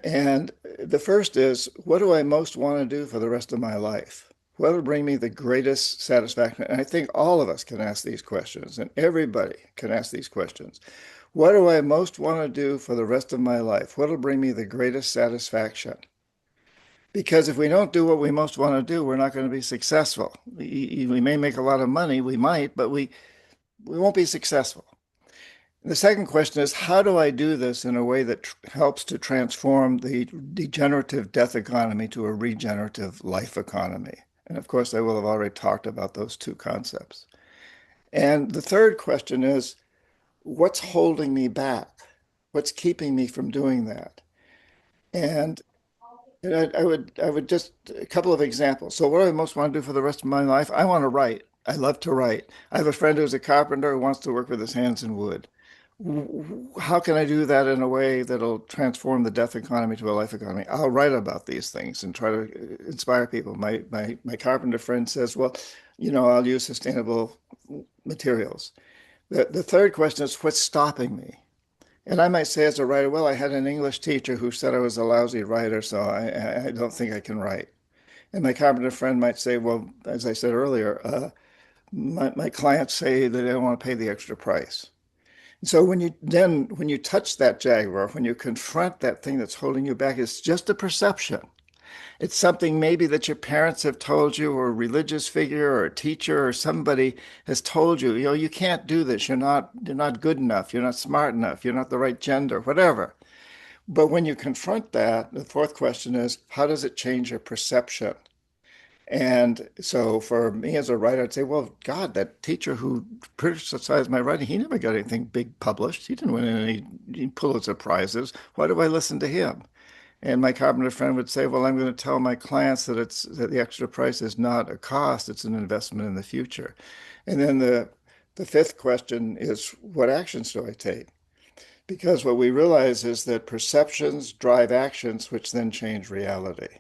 And the first is, what do I most want to do for the rest of my life? What will bring me the greatest satisfaction? And I think all of us can ask these questions, and everybody can ask these questions. What do I most want to do for the rest of my life? What will bring me the greatest satisfaction? Because if we don't do what we most want to do, we're not going to be successful. We may make a lot of money, we might, but we won't be successful. The second question is, how do I do this in a way that helps to transform the degenerative death economy to a regenerative life economy? And of course, I will have already talked about those two concepts. And the third question is, what's holding me back? What's keeping me from doing that? And I would just a couple of examples. So what do I most want to do for the rest of my life? I want to write. I love to write. I have a friend who's a carpenter who wants to work with his hands in wood. How can I do that in a way that'll transform the death economy to a life economy? I'll write about these things and try to inspire people. My carpenter friend says, well, I'll use sustainable materials. The third question is, what's stopping me? And I might say as a writer, well, I had an English teacher who said I was a lousy writer, so I don't think I can write. And my carpenter friend might say, well, as I said earlier, my clients say that they don't want to pay the extra price. So when you touch that jaguar, when you confront that thing that's holding you back, it's just a perception. It's something maybe that your parents have told you, or a religious figure, or a teacher, or somebody has told you, you know, you can't do this. You're not good enough. You're not smart enough. You're not the right gender, whatever. But when you confront that, the fourth question is, how does it change your perception? And so for me as a writer, I'd say, well, God, that teacher who criticized my writing, he never got anything big published. He didn't win any Pulitzer Prizes. Why do I listen to him? And my carpenter friend would say, well, I'm going to tell my clients that the extra price is not a cost, it's an investment in the future. And then the fifth question is, what actions do I take? Because what we realize is that perceptions drive actions, which then change reality.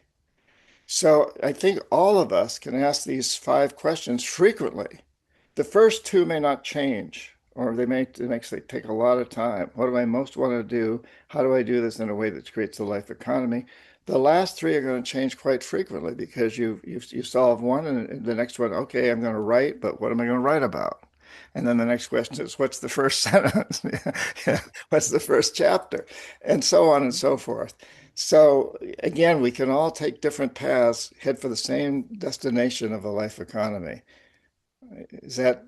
So I think all of us can ask these five questions frequently. The first two may not change, or they may take a lot of time. What do I most want to do? How do I do this in a way that creates a life economy? The last three are going to change quite frequently because you solve one, and the next one, okay, I'm going to write, but what am I going to write about? And then the next question is, what's the first sentence? Yeah, what's the first chapter? And so on and so forth. So again, we can all take different paths, head for the same destination of a life economy. Is that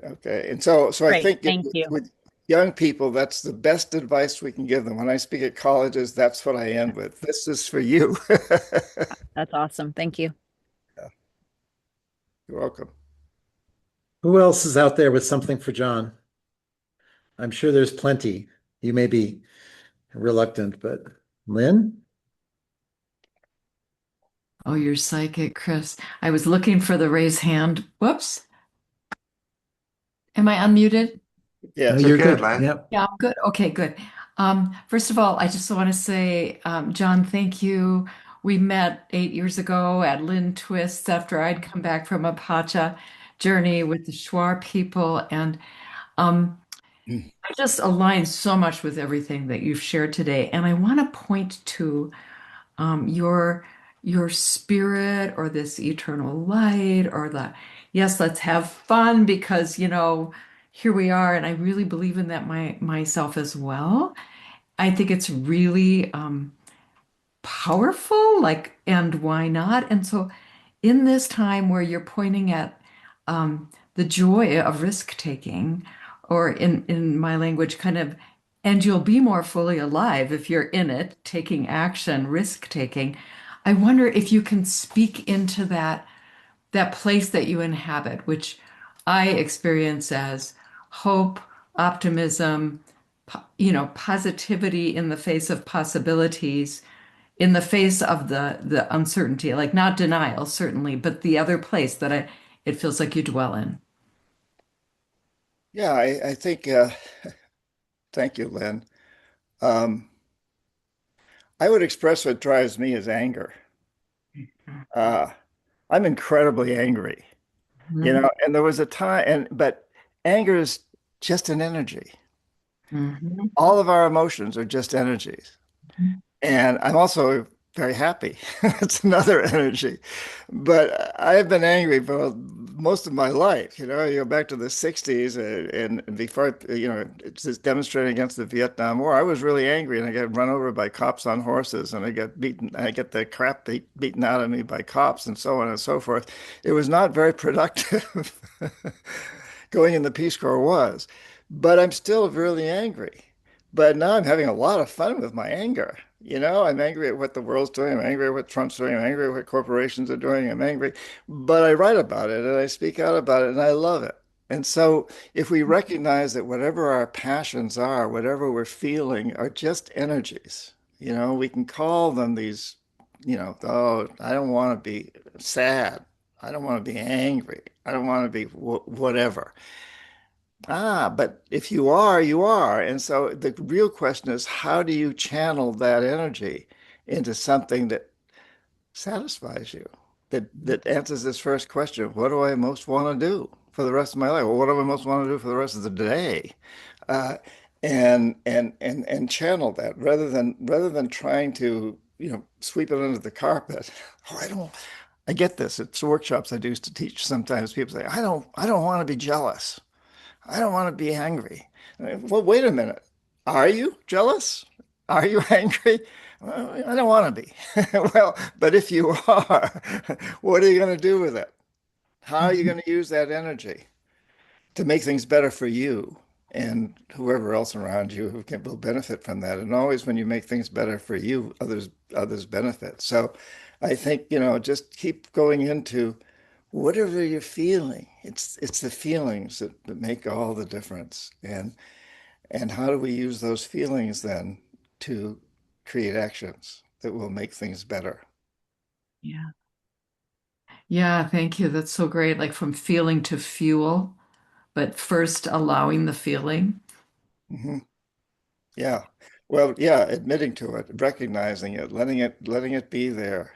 okay? And so I Great, think thank you. with young people, that's the best advice we can give them. When I speak at colleges, that's what I end with. This is for you. That's awesome. Thank you. You're welcome. Who else is out there with something for John? I'm sure there's plenty. You may be reluctant, but Lynn? Oh, you're psychic, Chris. I was looking for the raise hand. Whoops. Am I unmuted? No, Yes. You're you're good, good. Len. Yep. Yeah, I'm good. Okay, good. First of all, I just want to say, John, thank you. We met 8 years ago at Lynn Twist's after I'd come back from a Pacha journey with the Shuar people. And I just align so much with everything that you've shared today. And I want to point to your spirit or this eternal light or the yes, let's have fun because here we are, and I really believe in that myself as well. I think it's really powerful, like, and why not? And so, in this time where you're pointing at the joy of risk taking, or in my language, kind of, and you'll be more fully alive if you're in it, taking action, risk taking. I wonder if you can speak into that place that you inhabit, which I experience as hope, optimism, positivity in the face of possibilities, in the face of the uncertainty, like not denial, certainly, but the other place that it feels like you dwell in. Yeah, I think, thank you, Lynn. Um, I would express what drives me as anger. Uh, I'm incredibly angry, you Mhm. know, and there was a time, but anger is just an energy. Mhm. All of our emotions are just energies. And I'm also very happy. It's another energy. But I've been angry for most of my life. You go back to the 60s and before, it's just demonstrating against the Vietnam War. I was really angry and I got run over by cops on horses and I get the crap beaten out of me by cops and so on and so forth. It was not very productive. Going in the Peace Corps was, but I'm still really angry. But now I'm having a lot of fun with my anger. I'm angry at what the world's doing. I'm angry at what Trump's doing. I'm angry at what corporations are doing. I'm angry, but I write about it and I speak out about it and I love it. And so if we recognize that whatever our passions are, whatever we're feeling are just energies, we can call them these, oh, I don't want to be sad. I don't want to be angry. I don't want to be whatever. But if you are, you are. And so the real question is, how do you channel that energy into something that satisfies you, that answers this first question? What do I most want to do for the rest of my life? Well, what do I most want to do for the rest of the day? Uh, and channel that rather than trying to, sweep it under the carpet. Oh, I get this. It's workshops I do to teach. Sometimes people say, I don't want to be jealous. I don't want to be angry. Well, wait a minute. Are you jealous? Are you angry? Well, I don't want to be. Well, but if you are, what are you going to do with it? How are you going to use that energy to make things better for you and whoever else around you will benefit from that? And always when you make things better for you, others benefit. So I think, just keep going into whatever you're feeling. It's the feelings that make all the difference. And how do we use those feelings then to create actions that will make things better? Yeah. Yeah, thank you. That's so great. Like from feeling to fuel, but first allowing the feeling. Hmm. Yeah. Well, yeah, admitting to it, recognizing it, letting it be there.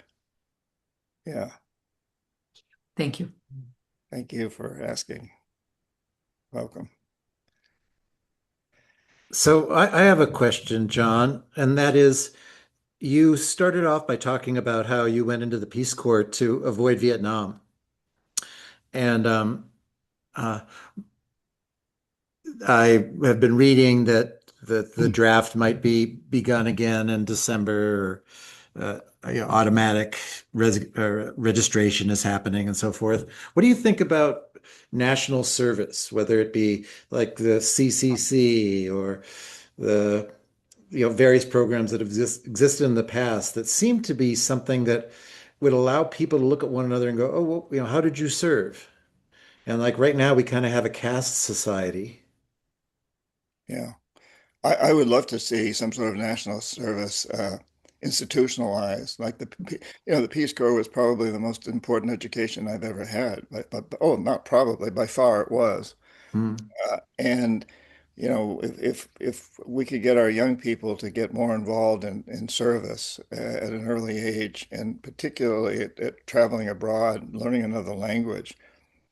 Yeah. Thank you. Thank you for asking. Welcome. So I have a question, John, and that is you started off by talking about how you went into the Peace Corps to avoid Vietnam. And uh, I have been reading that the draft might be begun again in December. Automatic registration is happening and so forth. What do you think about national service, whether it be like the CCC or the various programs that have existed in the past that seem to be something that would allow people to look at one another and go, oh, well, how did you serve? And like right now, we kind of have a caste society. Yeah. I would love to see some sort of national service institutionalized. Like the Peace Corps was probably the most important education I've ever had. Oh, not probably, by far it was. Hmm. And if we could get our young people to get more involved in service at an early age, and particularly at traveling abroad, learning another language,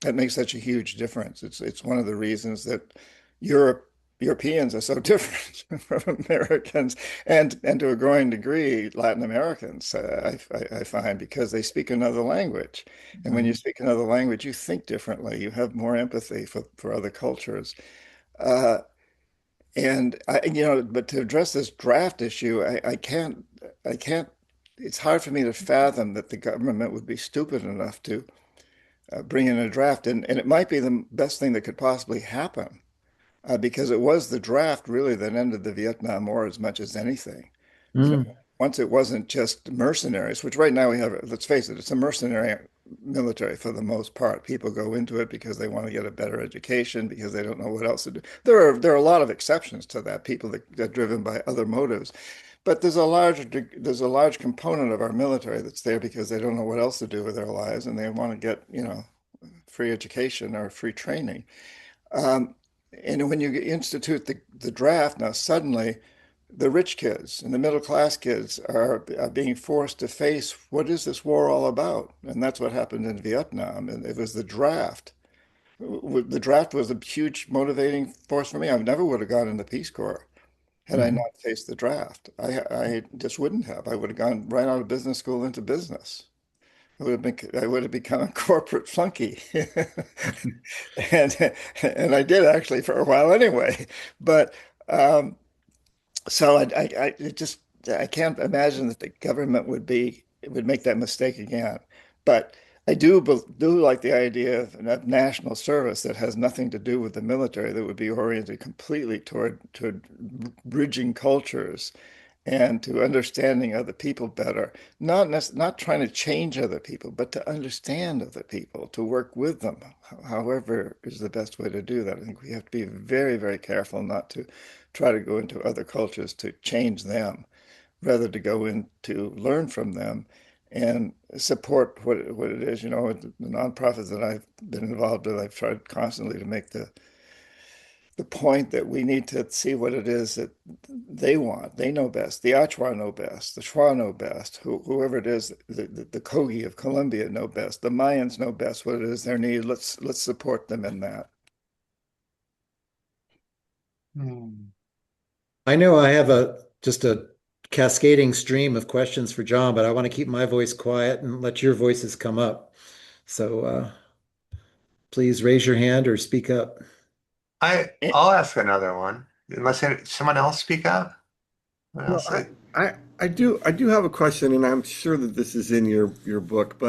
that makes such a huge difference. It's one of the reasons that Europe Europeans are so different from Americans, and to a growing degree, Latin Americans. I find because they speak another language, and when you speak another language, you think differently. You have more empathy for other cultures. Uh, but to address this draft issue, I can't. It's hard for me to fathom that the government would be stupid enough to bring in a draft, and it might be the best thing that could possibly happen, because it was the draft really that ended the Vietnam War as much as anything. You know, Mm. once it wasn't just mercenaries, which right now we have, let's face it, it's a mercenary military for the most part. People go into it because they want to get a better education, because they don't know what else to do. There are a lot of exceptions to that, people that are driven by other motives. But there's a large component of our military that's there because they don't know what else to do with their lives and they want to get, free education or free training. Um, and when you institute the draft, now suddenly the rich kids and the middle class kids are being forced to face what is this war all about? And that's what happened in Vietnam. And it was the draft. The draft was a huge motivating force for me. I never would have gone in the Peace Corps had I Mhm. not faced the draft. I just wouldn't have. I would have gone right out of business school into business. I would have become a corporate flunky. and and I did actually for a while anyway. But so it just I can't imagine that the government would make that mistake again. But I do like the idea of national service that has nothing to do with the military, that would be oriented completely toward bridging cultures and to understanding other people better. Not trying to change other people, but to understand other people, to work with them, however is the best way to do that. I think we have to be very, very careful not to try to go into other cultures to change them, rather to go in to learn from them and support what it is. The nonprofits that I've been involved with, I've tried constantly to make the point that we need to see what it is that they want. They know best. The Achwa know best. The Shwa know best. Whoever it is, the Kogi of Colombia know best. The Mayans know best what it is their need. Let's support them in that. I know I have just a cascading stream of questions for John, but I want to keep my voice quiet and let your voices come up. So please raise your hand or speak up. Eh, I'll ask another one. Unless someone else speak up. What Well, else? I do have a question, and I'm sure that this is in your book,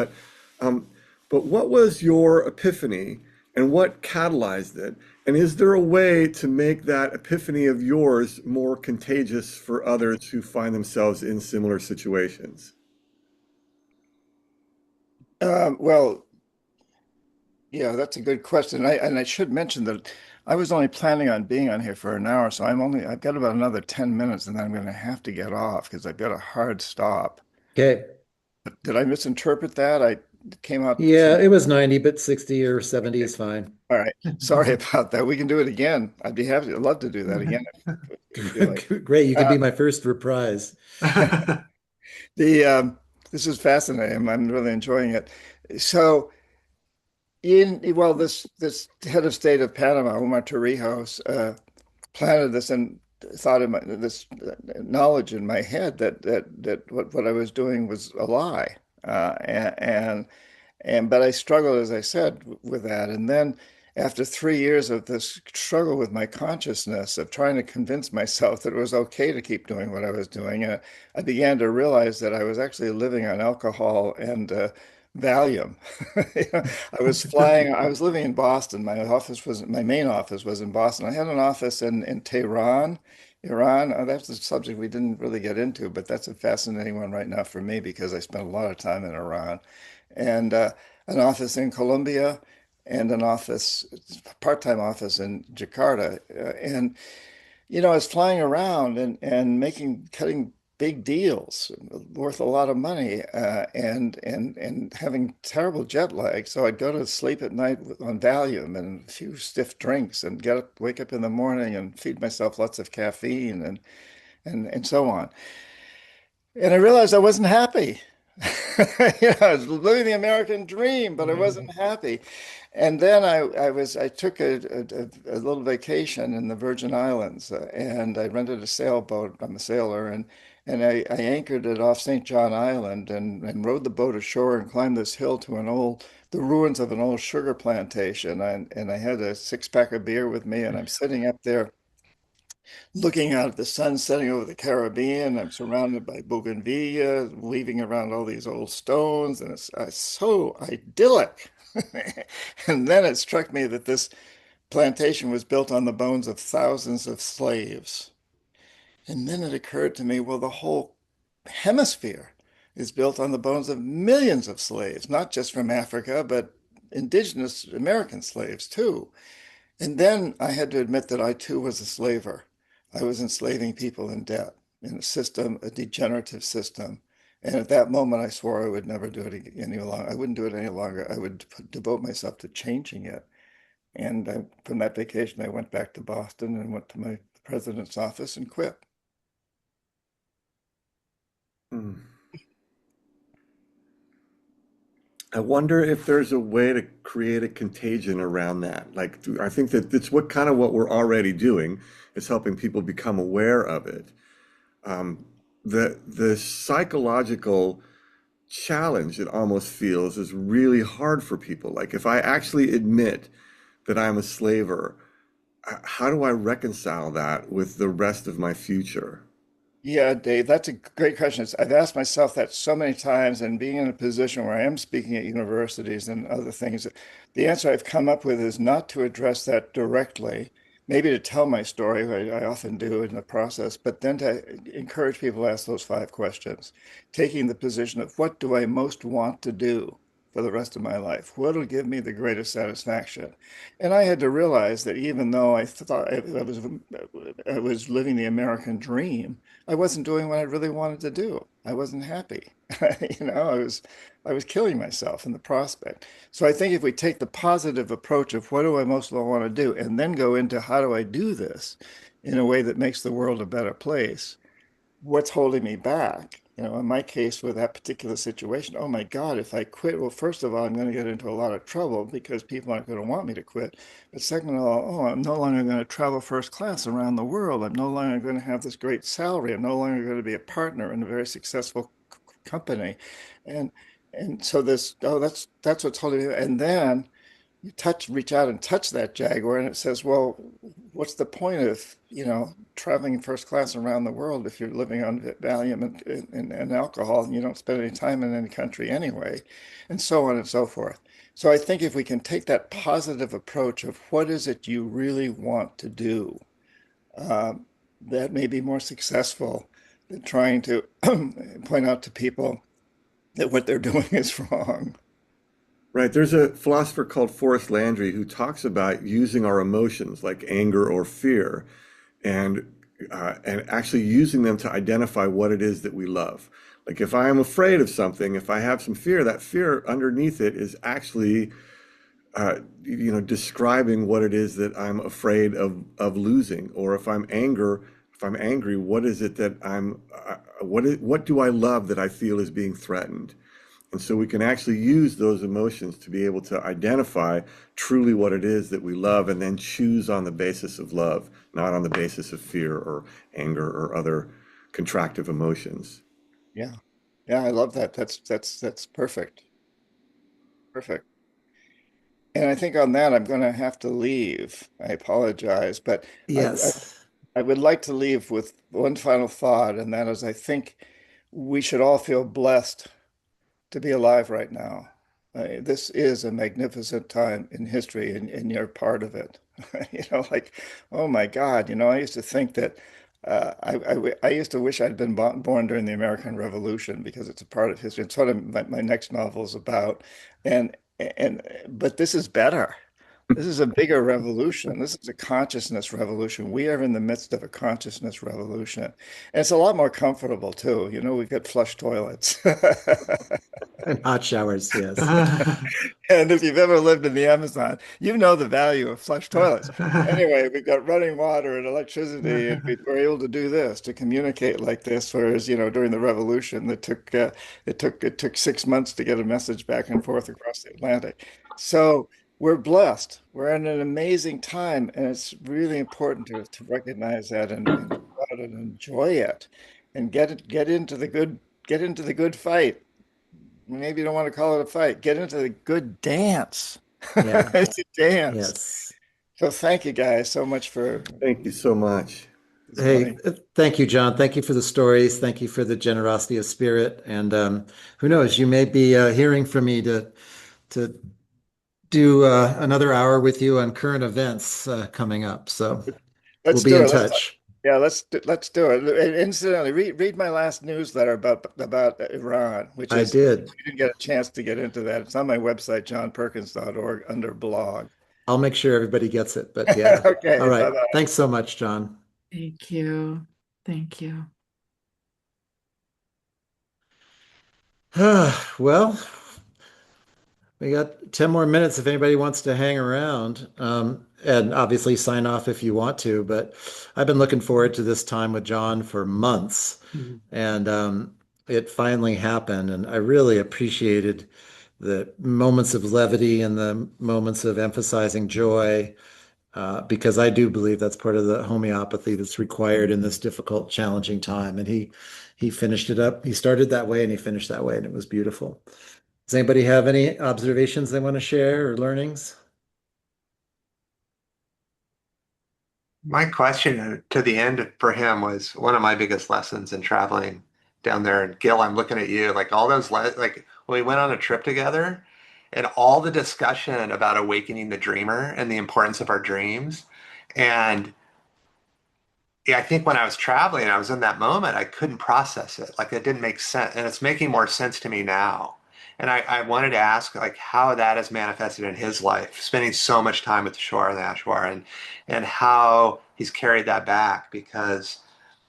um, but what was your epiphany, and what catalyzed it? And is there a way to make that epiphany of yours more contagious for others who find themselves in similar situations? well, yeah, that's a good question. And I should mention that I was only planning on being on here for an hour, so I've got about another 10 minutes, and then I'm going to have to get off because I've got a hard stop. Okay. Did I misinterpret that? I it came out Yeah, some. it was 90, but 60 or 70 Okay. is fine. All right. Sorry about that. We can do it again. I'd be happy. I'd love to do that again if you feel like. Great. You could Uh, be my first reprise. the this is fascinating. I'm really enjoying it. So this head of state of Panama, Omar Torrijos, planted this and thought in this knowledge in my head that what I was doing was a lie, but I struggled, as I said, with that. And then after 3 years of this struggle with my consciousness of trying to convince myself that it was okay to keep doing what I was doing, I began to realize that I was actually living on alcohol and Valium. You know, I was living in Boston. My main office was in Boston. I had an office in Tehran, Iran. That's a subject we didn't really get into, but that's a fascinating one right now for me because I spent a lot of time in Iran. And an office in Colombia and an office, part-time office in Jakarta. And I was flying around and cutting big deals worth a lot of money, and having terrible jet lag. So I'd go to sleep at night on Valium and a few stiff drinks and wake up in the morning and feed myself lots of caffeine and so on. And I realized I wasn't happy. I was living the American dream, but I wasn't happy. And then I took a little vacation in the Virgin Islands, and I rented a sailboat. I'm a sailor, and I anchored it off St. John Island and rowed the boat ashore and climbed this hill to the ruins of an old sugar plantation. And I had a six-pack of beer with me, and I'm sitting up there looking out at the sun setting over the Caribbean. I'm surrounded by bougainvillea, weaving around all these old stones, and it's so idyllic. And then it struck me that this plantation was built on the bones of thousands of slaves. And then it occurred to me, well, the whole hemisphere is built on the bones of millions of slaves, not just from Africa, but indigenous American slaves too. And then I had to admit that I too was a slaver. I was enslaving people in debt in a system, a degenerative system. And at that moment, I swore I would never do it any longer. I wouldn't do it any longer. I would devote myself to changing it. And from that vacation, I went back to Boston and went to my president's office and quit. Hmm. I wonder if there's a way to create a contagion around that. Like, I think that it's what we're already doing is helping people become aware of it. Um, the psychological challenge it almost feels is really hard for people. Like, if I actually admit that I'm a slaver, how do I reconcile that with the rest of my future? Yeah, Dave, that's a great question. I've asked myself that so many times, and being in a position where I am speaking at universities and other things, the answer I've come up with is not to address that directly, maybe to tell my story, I often do in the process, but then to encourage people to ask those 5 questions, taking the position of what do I most want to do for the rest of my life? What will give me the greatest satisfaction? And I had to realize that even though I thought I was living the American dream, I wasn't doing what I really wanted to do. I wasn't happy. I was killing myself in the prospect. So I think if we take the positive approach of what do I most want to do, and then go into how do I do this in a way that makes the world a better place, what's holding me back? In my case with that particular situation, oh my God, if I quit, well, first of all, I'm going to get into a lot of trouble because people aren't going to want me to quit. But second of all, oh, I'm no longer going to travel first class around the world. I'm no longer going to have this great salary. I'm no longer going to be a partner in a very successful company. And and so this, oh, that's what's holding me. And then reach out and touch that jaguar, and it says, well, what's the point of, traveling first class around the world if you're living on Valium and alcohol and you don't spend any time in any country anyway, and so on and so forth. So I think if we can take that positive approach of what is it you really want to do, um, that may be more successful than trying to point out to people that what they're doing is wrong. Right. There's a philosopher called Forrest Landry who talks about using our emotions like anger or fear and and actually using them to identify what it is that we love. Like if I am afraid of something, if I have some fear, that fear underneath it is actually describing what it is that I'm afraid of losing. Or if I'm angry, what is it that what do I love that I feel is being threatened? And so we can actually use those emotions to be able to identify truly what it is that we love and then choose on the basis of love, not on the basis of fear or anger or other contractive emotions. Yeah. Yeah, I love that. That's perfect. Perfect. And I think on that I'm going to have to leave. I apologize, but I Yes. I would like to leave with one final thought, and that is I think we should all feel blessed to be alive right now. This is a magnificent time in history, and you're part of it. Like, oh my God, I used to think that I used to wish I'd been born during the American Revolution because it's a part of history. It's what my next novel is about. But this is better. This is a bigger revolution. This is a consciousness revolution. We are in the midst of a consciousness revolution. And it's a lot more comfortable too. We've got flush toilets. And hot showers, yes. And if you've ever lived in the Amazon, you know the value of flush toilets. Anyway, we've got running water and electricity, and we're able to do this, to communicate like this. Whereas, during the revolution, it took 6 months to get a message back and forth across the Atlantic. So we're blessed. We're in an amazing time, and it's really important to recognize that and go out and enjoy it, and get into the good fight. Maybe you don't want to call it a fight. Get into the good dance. Yeah. It's a dance. Yes. So thank you guys so much for Thank you so much. this Hey, money. thank you, John. Thank you for the stories. Thank you for the generosity of spirit. And who knows, you may be hearing from me to do another hour with you on current events coming up. So we'll Let's be do in it. Let's talk. touch. Yeah, let's do it. And incidentally, read my last newsletter about Iran, which I is, did. you didn't get a chance to get into that. It's on my website, johnperkins.org, under blog. I'll make sure everybody gets it. But yeah. All Okay, right. bye-bye. Thanks so much, John. Thank you. Thank you. Well, we got 10 more minutes if anybody wants to hang around. And obviously sign off if you want to. But I've been looking forward to this time with John for months. And it finally happened. And I really appreciated the moments of levity and the moments of emphasizing joy, because I do believe that's part of the homeopathy that's required in this difficult, challenging time. And he finished it up. He started that way and he finished that way, and it was beautiful. Does anybody have any observations they want to share or learnings? My question to the end for him was one of my biggest lessons in traveling down there. And Gil, I'm looking at you, like all those, like when we went on a trip together and all the discussion about awakening the dreamer and the importance of our dreams. And yeah, I think when I was traveling, I was in that moment, I couldn't process it. Like it didn't make sense. And it's making more sense to me now. And I wanted to ask like how that has manifested in his life, spending so much time at the shore of the Ashwar, and how he's carried that back, because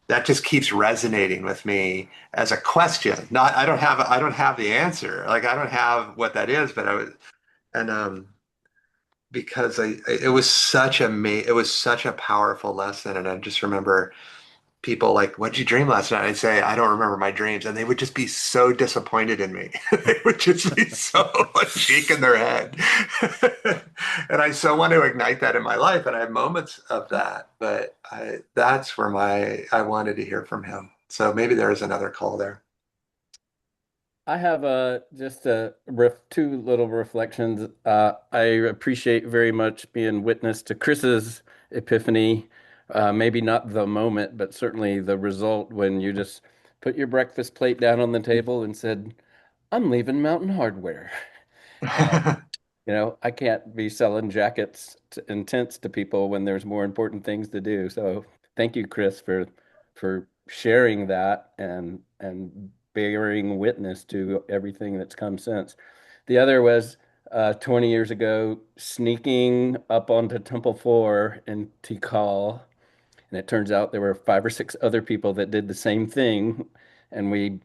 that just keeps resonating with me as a question. Not I don't have the answer. Like I don't have what that is, but I was and because it was such a powerful lesson, and I just remember people like, "What'd you dream last night?" I'd say, "I don't remember my dreams," and they would just be so disappointed in me. They would just be so like shaking their head. And I so want to ignite that in my life, and I have moments of that. But that's where I wanted to hear from him. So maybe there is another call there. I have just two little reflections. I appreciate very much being witness to Chris's epiphany. Maybe not the moment, but certainly the result when you just put your breakfast plate down on the table and said, "I'm leaving Mountain Hardware." I can't be selling jackets and tents to people when there's more important things to do. So thank you, Chris, for sharing that and bearing witness to everything that's come since. The other was 20 years ago, sneaking up onto Temple 4 in Tikal, and it turns out there were 5 or 6 other people that did the same thing, and we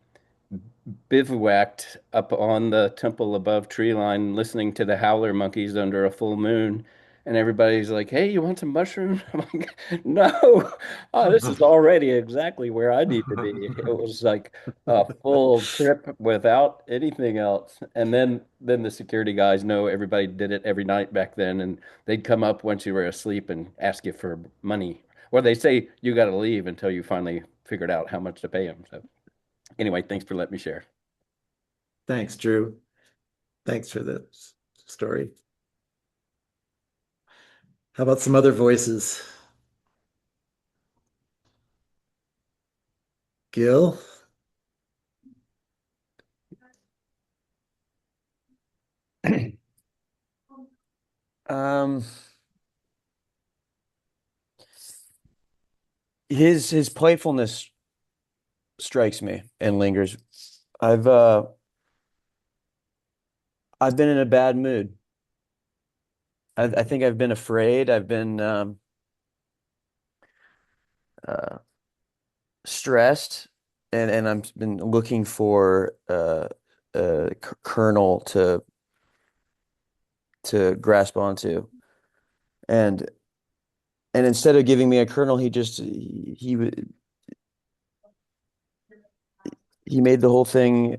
bivouacked up on the temple above tree line, listening to the howler monkeys under a full moon. And everybody's like, "Hey, you want some mushrooms?" I'm like, "No, oh, this is already exactly where I need to be." It was like a full trip without anything else. And then the security guys know everybody did it every night back then, and they'd come up once you were asleep and ask you for money, or they say you got to leave until you finally figured out how much to pay them. So anyway, thanks for letting me share. Thanks, Drew. Thanks for the story. How about some other voices? Gil? Um, his playfulness strikes me and lingers. I've uh I've been in a bad mood. I think I've been afraid. I've been uh stressed, and I've been looking for a kernel to grasp onto. And and instead of giving me a kernel, he made the whole thing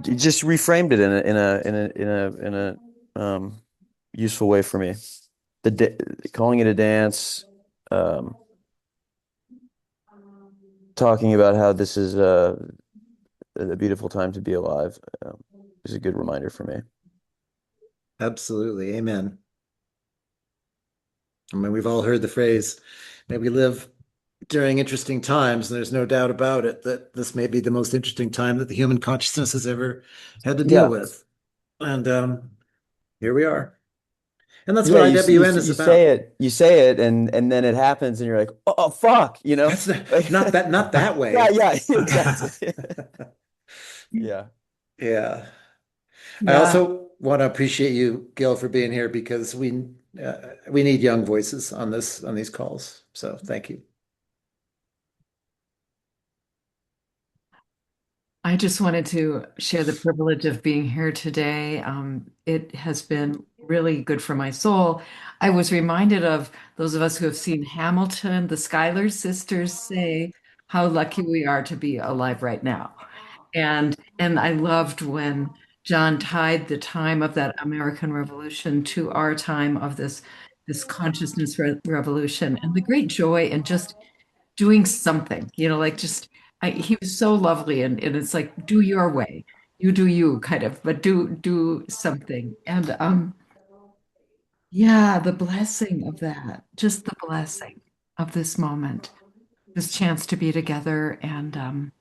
he just reframed it in a useful way for me. Calling it a dance, um, talking about how this is a beautiful time to be alive, is a good reminder for me. Absolutely. Amen. I mean, we've all heard the phrase that we live during interesting times, and there's no doubt about it that this may be the most interesting time that the human consciousness has ever had to deal Yeah. with. And here we are. And that's Yeah, what IWN is about. you say it, and then it happens, and you're like, oh, fuck, That's Like, not that yeah, way. yeah, exactly. Yeah. Yeah. I Yeah. also want to appreciate you, Gil, for being here because we need young voices on these calls. So thank you. I just wanted to share the privilege of being here today. It has been really good for my soul. I was reminded of those of us who have seen Hamilton, the Schuyler sisters say how lucky we are to be alive right now. And I loved when John tied the time of that American Revolution to our time of this consciousness revolution and the great joy in just doing something, like just he was so lovely and it's like do your way. You do you kind of, but do something. And yeah, the blessing of that, just the blessing of this moment, this chance to be together and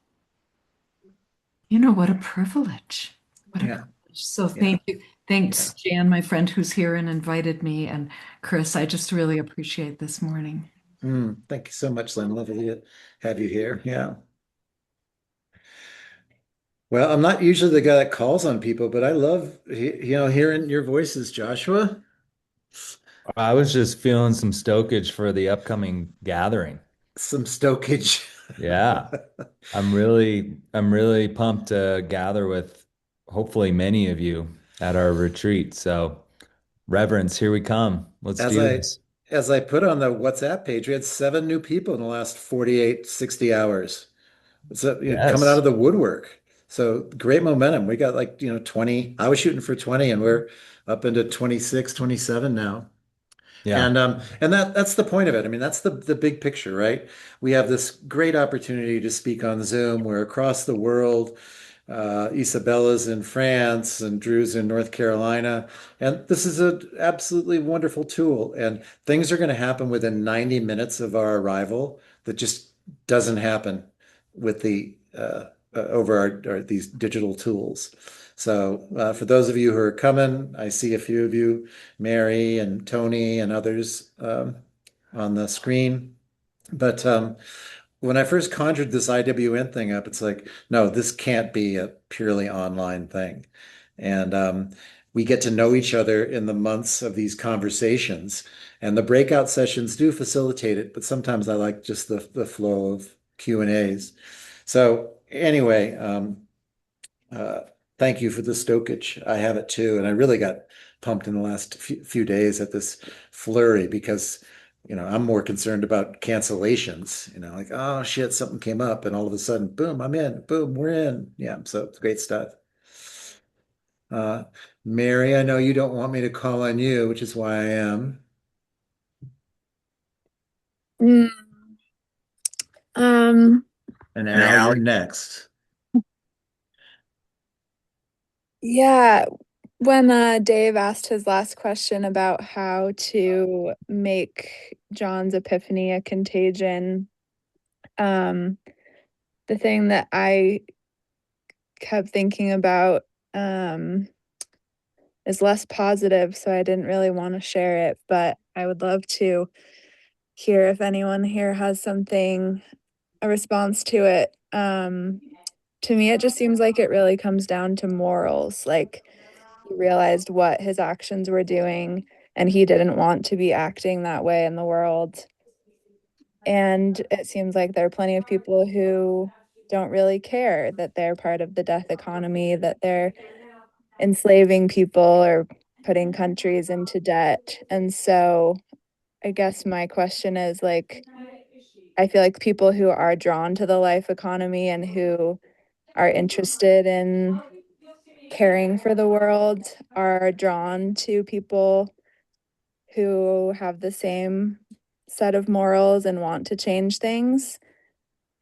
what a privilege. What a Yeah. privilege. So Yeah. thank you. Yeah. Thanks, Jan, my friend who's here and invited me, and Chris, I just really appreciate this morning. Thank you so much, Lynn. Lovely to have you here. Yeah. Well, I'm not usually the guy that calls on people, but I love, hearing your voices, Joshua. I was just feeling some stokage for the upcoming gathering. Some stokage. Yeah. I'm really pumped to gather with hopefully many of you at our retreat. So, reverence, here we come. Let's As do I this. as I put on the WhatsApp page, we had 7 new people in the last 48, 60 hours. So, coming out Yes. of the woodwork. So great momentum. We got like, 20. I was shooting for 20 and we're up into 26, 27 now. Yeah. And that's the point of it. I mean, that's the big picture, right? We have this great opportunity to speak on Zoom. We're across the world. Isabella's in France and Drew's in North Carolina. And this is an absolutely wonderful tool. And things are going to happen within 90 minutes of our arrival that just doesn't happen with the over these digital tools. So for those of you who are coming, I see a few of you, Mary and Tony and others on the screen. But when I first conjured this IWN thing up, it's like, no, this can't be a purely online thing. And we get to know each other in the months of these conversations. And the breakout sessions do facilitate it, but sometimes I like just the flow of Q&As. So anyway, uh, thank you for the stokage. I have it too. And I really got pumped in the last few days at this flurry because, I'm more concerned about cancellations, like, oh shit, something came up and all of a sudden, boom, I'm in, boom, we're in. Yeah, so it's great stuff. Uh, Mary, I know you don't want me to call on you, which is why I am. Mm, um, And Al, you're next. Yeah, when Dave asked his last question about how to make John's epiphany a contagion, um, the thing that I kept thinking about um, is less positive, so I didn't really want to share it, but I would love to hear if anyone here has something, a response to it. To me, it just seems like it really comes down to morals. Like, he realized what his actions were doing, and he didn't want to be acting that way in the world. And it seems like there are plenty of people who don't really care that they're part of the death economy, that they're enslaving people or putting countries into debt. And so I guess my question is like, I feel like people who are drawn to the life economy and who are interested in caring for the world are drawn to people who have the same set of morals and want to change things.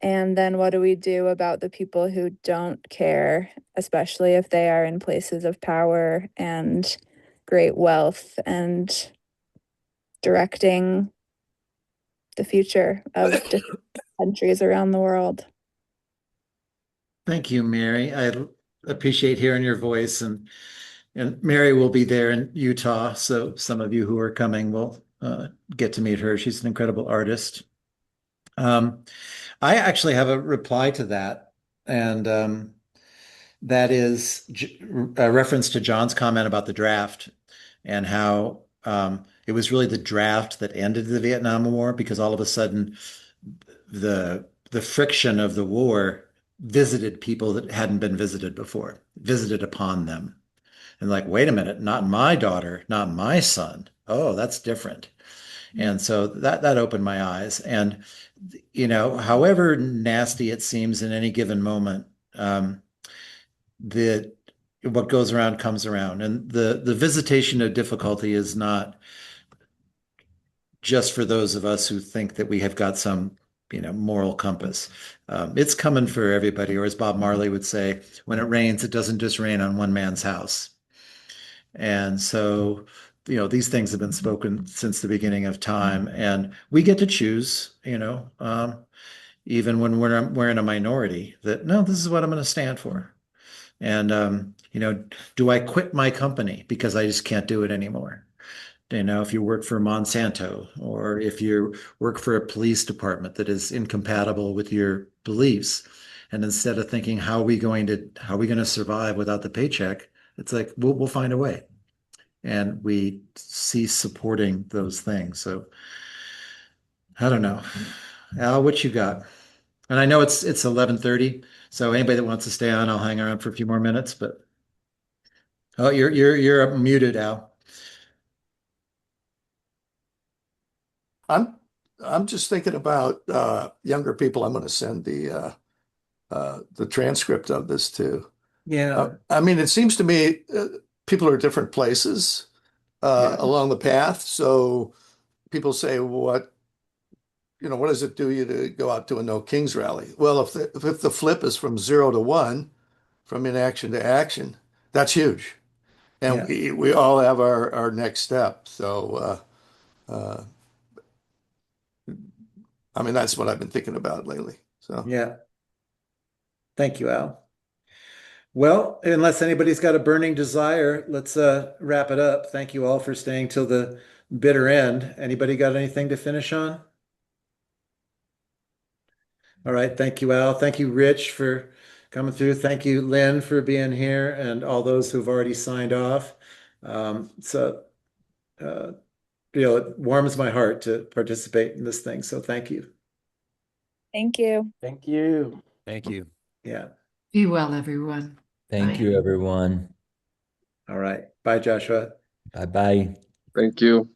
And then what do we do about the people who don't care, especially if they are in places of power and great wealth and directing the future of different countries around the world? Thank you, Mary. I appreciate hearing your voice, and Mary will be there in Utah, so some of you who are coming will get to meet her. She's an incredible artist. I actually have a reply to that, and that is a reference to John's comment about the draft and how it was really the draft that ended the Vietnam War because all of a sudden the friction of the war visited people that hadn't been visited before, visited upon them. And like, wait a minute, not my daughter, not my son. Oh, that's different. And so that opened my eyes. And however nasty it seems in any given moment, the what goes around comes around. And the visitation of difficulty is not just for those of us who think that we have got some, moral compass. It's coming for everybody, or as Bob Marley would say, when it rains, it doesn't just rain on one man's house. And so, these things have been spoken since the beginning of time, and we get to choose, even when we're in a minority, that no, this is what I'm going to stand for. And do I quit my company because I just can't do it anymore? If you work for Monsanto or if you work for a police department that is incompatible with your beliefs, and instead of thinking how are we going to survive without the paycheck, it's like we'll find a way, and we cease supporting those things. So I don't know, Al, what you got? And I know it's 11:30, so anybody that wants to stay on, I'll hang around for a few more minutes. But oh, you're muted, Al. I'm just thinking about younger people. I'm going to send the transcript of this to. Yeah. I mean, it seems to me people are at different places Yeah. along the path. So people say, what does it do you to go out to a no kings rally? Well, if the flip is from 0 to 1, from inaction to action, that's huge. And Yeah. we all have our next step. So, I mean, that's what I've been thinking about lately. So, Yeah. Thank you, Al. Well, unless anybody's got a burning desire, let's wrap it up. Thank you all for staying till the bitter end. Anybody got anything to finish on? All right. Thank you, Al. Thank you, Rich, for coming through. Thank you, Lynn, for being here, and all those who've already signed off. So, uh, it warms my heart to participate in this thing. So thank you. Thank you. Thank you. Thank you. Yeah. Be well, everyone. Thank Bye. you, everyone. All right. Bye, Joshua. Bye bye. Thank you.